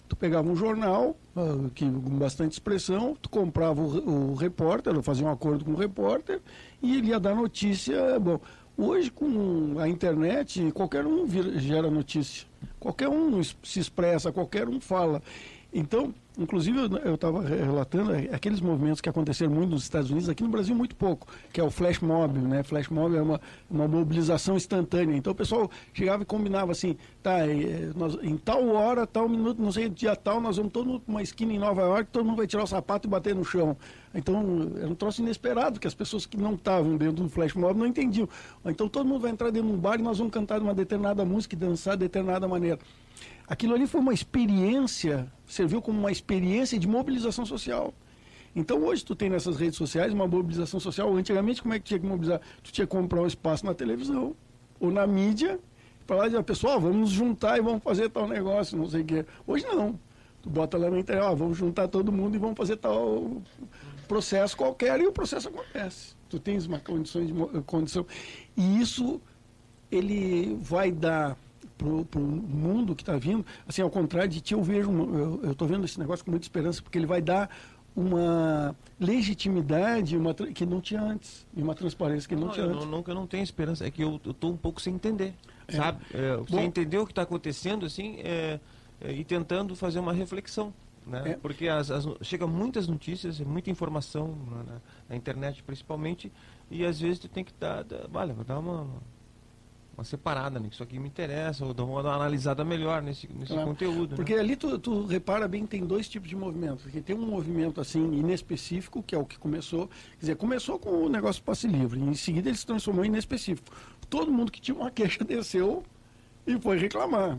Tu pegava um jornal com bastante expressão, tu comprava o repórter, fazia um acordo com o repórter e ele ia dar notícia. Bom, hoje com a internet qualquer um gera notícia, qualquer um se expressa, qualquer um fala. Então, inclusive eu estava relatando aqueles movimentos que aconteceram muito nos Estados Unidos, aqui no Brasil muito pouco, que é o flash mob, né? Flash mob é uma mobilização instantânea. Então o pessoal chegava e combinava assim, em tal hora, tal minuto, não sei, dia tal, nós vamos todo mundo para uma esquina em Nova York, todo mundo vai tirar o sapato e bater no chão. Então era um troço inesperado, que as pessoas que não estavam dentro do flash mob não entendiam. Então todo mundo vai entrar dentro de um bar e nós vamos cantar uma determinada música e dançar de determinada maneira. Aquilo ali foi uma experiência, serviu como uma experiência de mobilização social. Então hoje tu tem nessas redes sociais uma mobilização social. Antigamente como é que tinha que mobilizar? Tu tinha que comprar um espaço na televisão ou na mídia para lá dizer, pessoal, vamos nos juntar e vamos fazer tal negócio, não sei o quê. Hoje não. Tu bota lá na internet, vamos juntar todo mundo e vamos fazer tal processo qualquer e o processo acontece. Tu tens uma condição. E isso ele vai dar para o mundo que está vindo, assim, ao contrário de ti, eu estou vendo esse negócio com muita esperança, porque ele vai dar uma legitimidade que não tinha antes, e uma transparência que não tinha antes. Eu não tenho esperança, é que eu estou um pouco sem entender, sabe? Sem entender o que está acontecendo, assim, e tentando fazer uma reflexão, né? Porque chega muitas notícias, muita informação na internet, principalmente, e às vezes tu tem que dar uma separada, né? Isso aqui me interessa, ou dar uma analisada melhor nesse conteúdo. Porque ali tu repara bem, tem dois tipos de movimentos. Porque tem um movimento assim inespecífico, que é o que começou, quer dizer, começou com o negócio passe livre, em seguida ele se transformou em inespecífico. Todo mundo que tinha uma queixa desceu e foi reclamar.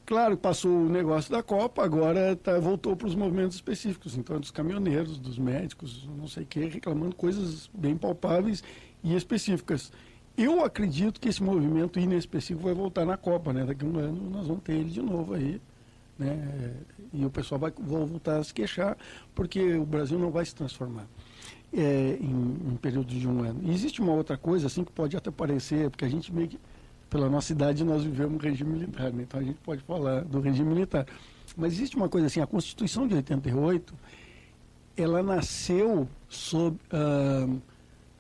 Claro, passou o negócio da Copa, agora voltou para os movimentos específicos, então dos caminhoneiros, dos médicos, não sei o que, reclamando coisas bem palpáveis e específicas. Eu acredito que esse movimento inespecífico vai voltar na Copa, né? Daqui a um ano nós vamos ter ele de novo aí, né? E o pessoal vai voltar a se queixar, porque o Brasil não vai se transformar em um período de um ano. E existe uma outra coisa, assim, que pode até parecer, porque a gente meio que, pela nossa idade, nós vivemos um regime militar, né? Então a gente pode falar do regime militar. Mas existe uma coisa assim, a Constituição de 88, ela nasceu sob...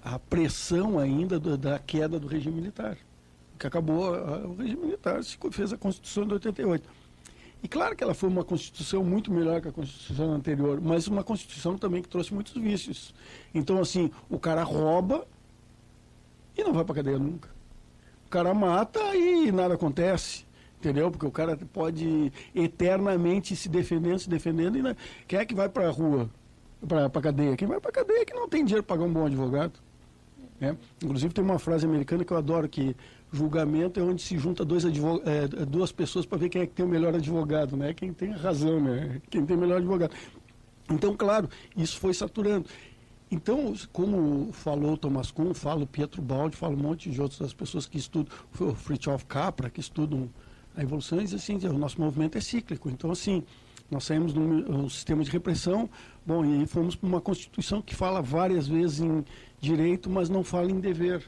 a pressão ainda da queda do regime militar, que acabou o regime militar, se fez a Constituição de 88. E claro que ela foi uma Constituição muito melhor que a Constituição anterior, mas uma Constituição também que trouxe muitos vícios. Então, assim, o cara rouba e não vai para cadeia nunca. O cara mata e nada acontece, entendeu? Porque o cara pode eternamente se defendendo, e quem é que vai para a rua, para a cadeia? Quem vai para a cadeia é que não tem dinheiro para pagar um bom advogado. Inclusive tem uma frase americana que eu adoro, que julgamento é onde se junta duas pessoas para ver quem é que tem o melhor advogado, né? Quem tem a razão, né? Quem tem o melhor advogado. Então, claro, isso foi saturando. Então, como falou o Thomas Kuhn, fala o Pietro Baldi, fala um monte de outras pessoas que estudam, o Fritjof Capra, que estudam a evolução, e diz assim, o nosso movimento é cíclico. Então, assim, nós saímos de um sistema de repressão, bom, e aí fomos para uma Constituição que fala várias vezes em direito, mas não fala em dever.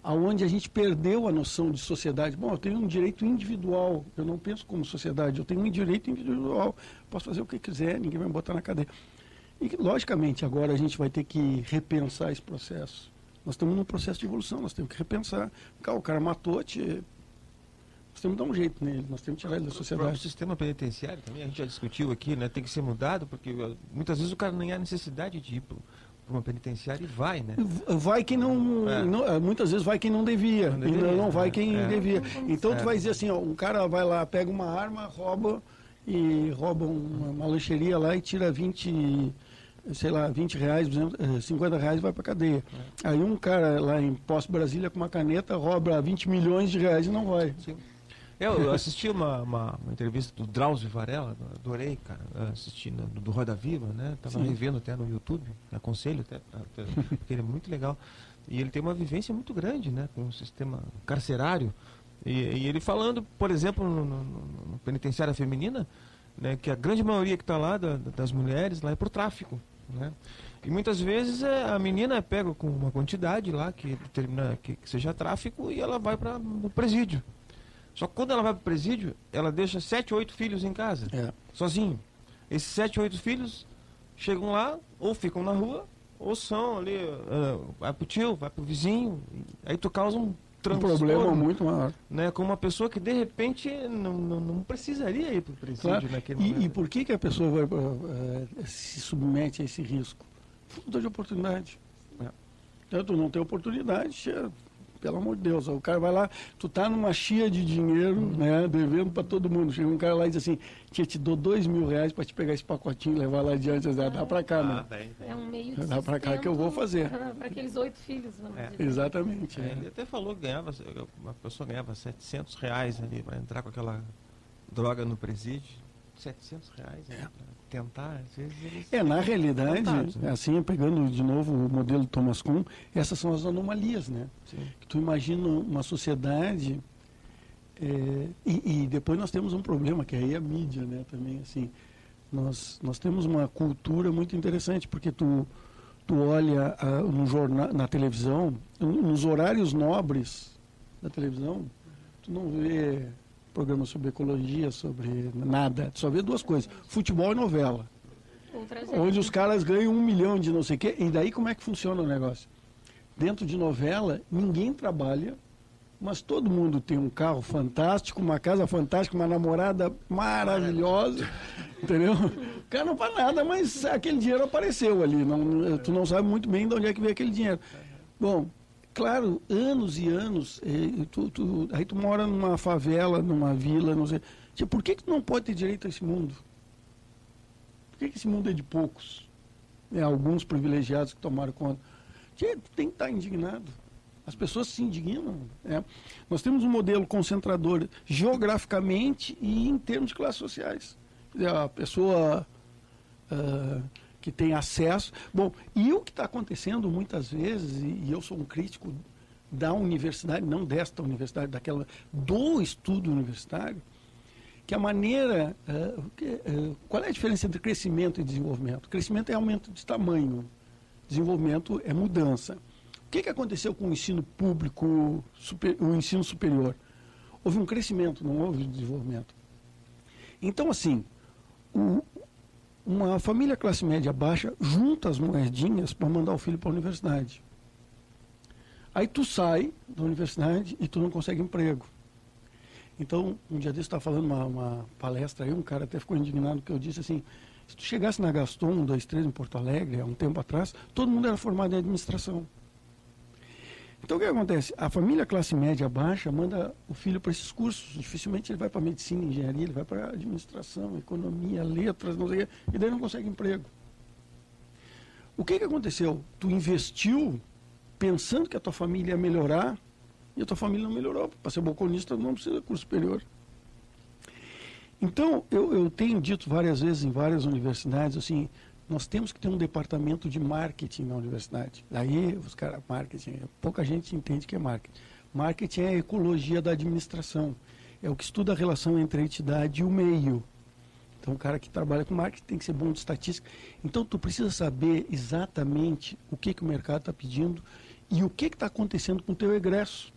Aonde a gente perdeu a noção de sociedade. Bom, eu tenho um direito individual, eu não penso como sociedade, eu tenho um direito individual, posso fazer o que quiser, ninguém vai me botar na cadeia. E, logicamente, agora a gente vai ter que repensar esse processo. Nós estamos num processo de evolução, nós temos que repensar. O cara matou, nós temos que dar um jeito nele, nós temos que tirar ele da sociedade. O sistema penitenciário também, a gente já discutiu aqui, né? Tem que ser mudado, porque muitas vezes o cara nem há necessidade de ir para uma penitenciária e vai, né? Vai quem não, muitas vezes vai quem não devia, e não vai quem devia. Então tu vai dizer assim, ó, um cara vai lá, pega uma arma, rouba uma lancheria lá e tira 20 reais, 50 reais e vai para cadeia. Aí um cara lá em Poço Brasília com uma caneta rouba 20 milhões de reais e não vai. Sim. Eu assisti uma entrevista do Drauzio Varela, adorei, cara, assisti do Roda Viva, né? Tava revendo até no YouTube, aconselho até, porque ele é muito legal. E ele tem uma vivência muito grande, né? Com o sistema carcerário. E ele falando, por exemplo, no penitenciária feminina, né? Que a grande maioria que está lá, das mulheres, lá é por tráfico, né? E muitas vezes a menina é pega com uma quantidade lá que determina que seja tráfico e ela vai para o presídio. Só que quando ela vai para o presídio, ela deixa 7, 8 filhos em casa, sozinho. Esses 7, 8 filhos chegam lá, ou ficam na rua, ou são ali, vai pro tio, vai pro vizinho, aí tu causa um transtorno. Um problema muito maior. Né, com uma pessoa que de repente não precisaria ir para o presídio, claro. Naquele momento. E por que a pessoa se submete a esse risco? Falta de oportunidade. Então, tu não tem oportunidade, pelo amor de Deus, o cara vai lá, tu tá numa chia de dinheiro, né, devendo para todo mundo. Chega um cara lá e diz assim, te dou R$2.000 para te pegar esse pacotinho e levar lá adiante, dá para cá, né? É um meio de dá para cá que eu vou fazer. Para aqueles 8 filhos, vamos dizer. Exatamente. Ele até falou que uma pessoa ganhava R$700 ali para entrar com aquela droga no presídio. R$700, né, para tentar, às vezes eles... Na realidade, tentados, né? assim, pegando de novo o modelo Thomas Kuhn, essas são as anomalias, né? Sim. Que tu imagina uma sociedade e depois nós temos um problema, que aí é a mídia, né? Também, assim, nós temos uma cultura muito interessante, porque tu olha no jornal, na televisão, nos horários nobres da televisão, tu não vê programa sobre ecologia, sobre nada. Só vê 2 coisas, futebol e novela. Onde os caras ganham 1 milhão de não sei o quê. E daí como é que funciona o negócio? Dentro de novela, ninguém trabalha, mas todo mundo tem um carro fantástico, uma casa fantástica, uma namorada maravilhosa, entendeu? O cara não faz nada, mas aquele dinheiro apareceu ali. Tu não sabe muito bem de onde é que veio aquele dinheiro. Bom, claro, anos e anos, aí tu mora numa favela, numa vila, não sei. Por que tu não pode ter direito a esse mundo? Por que esse mundo é de poucos? Alguns privilegiados que tomaram conta. Tu tem que estar indignado. As pessoas se indignam. Nós temos um modelo concentrador geograficamente e em termos de classes sociais. A pessoa... que tem acesso. Bom, e o que está acontecendo muitas vezes, e eu sou um crítico da universidade, não desta universidade, do estudo universitário, que a maneira... qual é a diferença entre crescimento e desenvolvimento? Crescimento é aumento de tamanho, desenvolvimento é mudança. O que aconteceu com o ensino público, o ensino superior? Houve um crescimento, não houve desenvolvimento. Então, assim, uma família classe média baixa junta as moedinhas para mandar o filho para a universidade. Aí tu sai da universidade e tu não consegue emprego. Então, um dia desse eu estava falando uma palestra aí, um cara até ficou indignado que eu disse assim, se tu chegasse na Gaston 1, 2, 3 em Porto Alegre, há um tempo atrás, todo mundo era formado em administração. Então o que acontece? A família classe média baixa manda o filho para esses cursos. Dificilmente ele vai para medicina, engenharia, ele vai para administração, economia, letras, não sei o quê, e daí não consegue emprego. O que aconteceu? Tu investiu pensando que a tua família ia melhorar e a tua família não melhorou. Para ser balconista não precisa de curso superior. Então, eu tenho dito várias vezes em várias universidades, assim, nós temos que ter um departamento de marketing na universidade. Aí, os caras, marketing, pouca gente entende que é marketing. Marketing é a ecologia da administração. É o que estuda a relação entre a entidade e o meio. Então, o cara que trabalha com marketing tem que ser bom de estatística. Então, tu precisa saber exatamente o que o mercado está pedindo e o que está acontecendo com o teu egresso.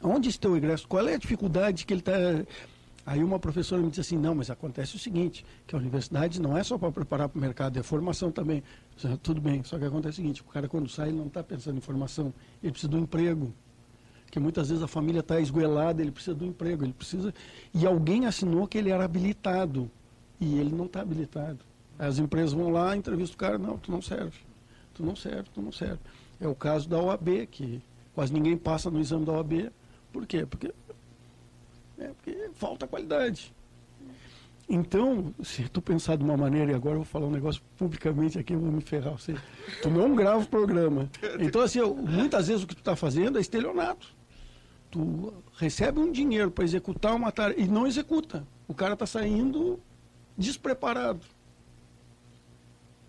Onde está o teu egresso? Qual é a dificuldade que ele está... Aí uma professora me disse assim, não, mas acontece o seguinte, que a universidade não é só para preparar para o mercado, é formação também. Eu disse, tudo bem, só que acontece o seguinte, o cara quando sai, ele não está pensando em formação, ele precisa de um emprego. Porque muitas vezes a família está esgoelada, ele precisa de um emprego, ele precisa... E alguém assinou que ele era habilitado, e ele não está habilitado. As empresas vão lá, entrevistam o cara, não, tu não serve, tu não serve, tu não serve. É o caso da OAB, que quase ninguém passa no exame da OAB. Por quê? Porque falta qualidade. Então, se tu pensar de uma maneira, e agora eu vou falar um negócio publicamente aqui, eu vou me ferrar. Tu não grava o programa. Então, assim, muitas vezes o que tu está fazendo é estelionato. Tu recebe um dinheiro para executar uma tarefa e não executa. O cara está saindo despreparado.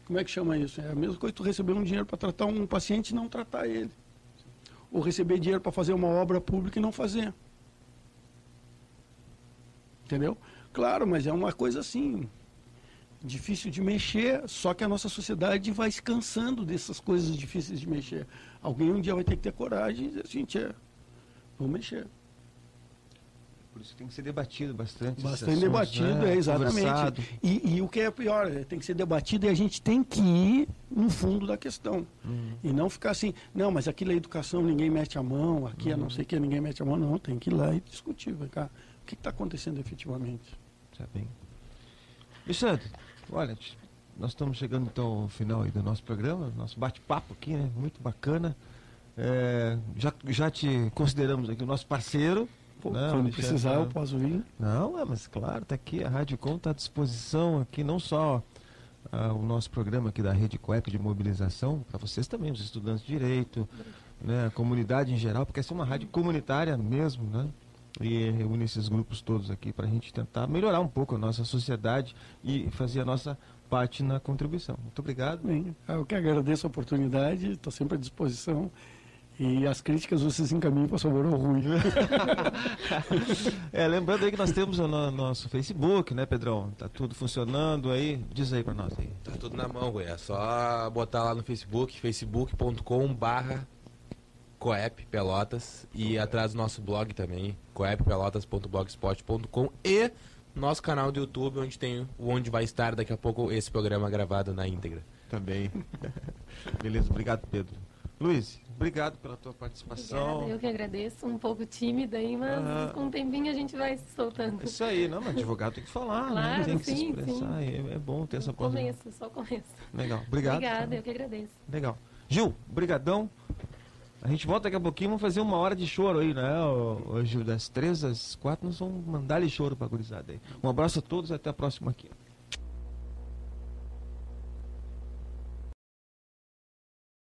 Como é que chama isso? É a mesma coisa que tu receber um dinheiro para tratar um paciente e não tratar ele. Ou receber dinheiro para fazer uma obra pública e não fazer. Entendeu? Claro, mas é uma coisa assim, difícil de mexer, só que a nossa sociedade vai se cansando dessas coisas difíceis de mexer. Alguém um dia vai ter que ter coragem e dizer assim, vamos mexer. Por isso tem que ser debatido bastante. Bastante assuntos, debatido, né? Exatamente. E o que é pior, tem que ser debatido e a gente tem que ir no fundo da questão. E não ficar assim, não, mas aquilo é educação, ninguém mete a mão, aqui é não sei o que, ninguém mete a mão, não, tem que ir lá e discutir, vai cá. O que está acontecendo efetivamente? Tá bem. Alexandre, olha, nós estamos chegando então ao final aí do nosso programa, nosso bate-papo aqui, né? Muito bacana. Já te consideramos aqui o nosso parceiro. Pô, né? quando precisar, eu posso vir. Não, mas claro, está aqui, a Rádio Com está à disposição aqui, não só o nosso programa aqui da Rede Coep de mobilização, para vocês também, os estudantes de Direito, né? A comunidade em geral, porque essa é uma rádio comunitária mesmo, né? E reúne esses grupos todos aqui para a gente tentar melhorar um pouco a nossa sociedade e fazer a nossa parte na contribuição. Muito obrigado. Bem, eu que agradeço a oportunidade, estou sempre à disposição. E as críticas vocês encaminham para sabor ou ruim. Lembrando aí que nós temos o nosso Facebook, né, Pedrão? Tá tudo funcionando aí. Diz aí para nós aí. Tá tudo na mão, Goi. É só botar lá no Facebook, facebook.com/Coep Pelotas, e atrás do nosso blog também, coeppelotas.blogspot.com, e nosso canal do YouTube, onde vai estar daqui a pouco esse programa gravado na íntegra. Também. Beleza, obrigado, Pedro. Luiz, obrigado pela tua participação. Obrigada, eu que agradeço, um pouco tímida aí, mas com um tempinho a gente vai se soltando. Isso aí, não, mas advogado tem que falar, claro, né? Tem que se sim, expressar, é bom ter essa começo, só começo. Legal, obrigado. Obrigada, eu que agradeço. Legal. Gil, brigadão. A gente volta daqui a pouquinho, vamos fazer uma hora de choro aí, né, Gil? Das 3 às 4 nós vamos mandar-lhe choro pra gurizada aí. Um abraço a todos e até a próxima aqui.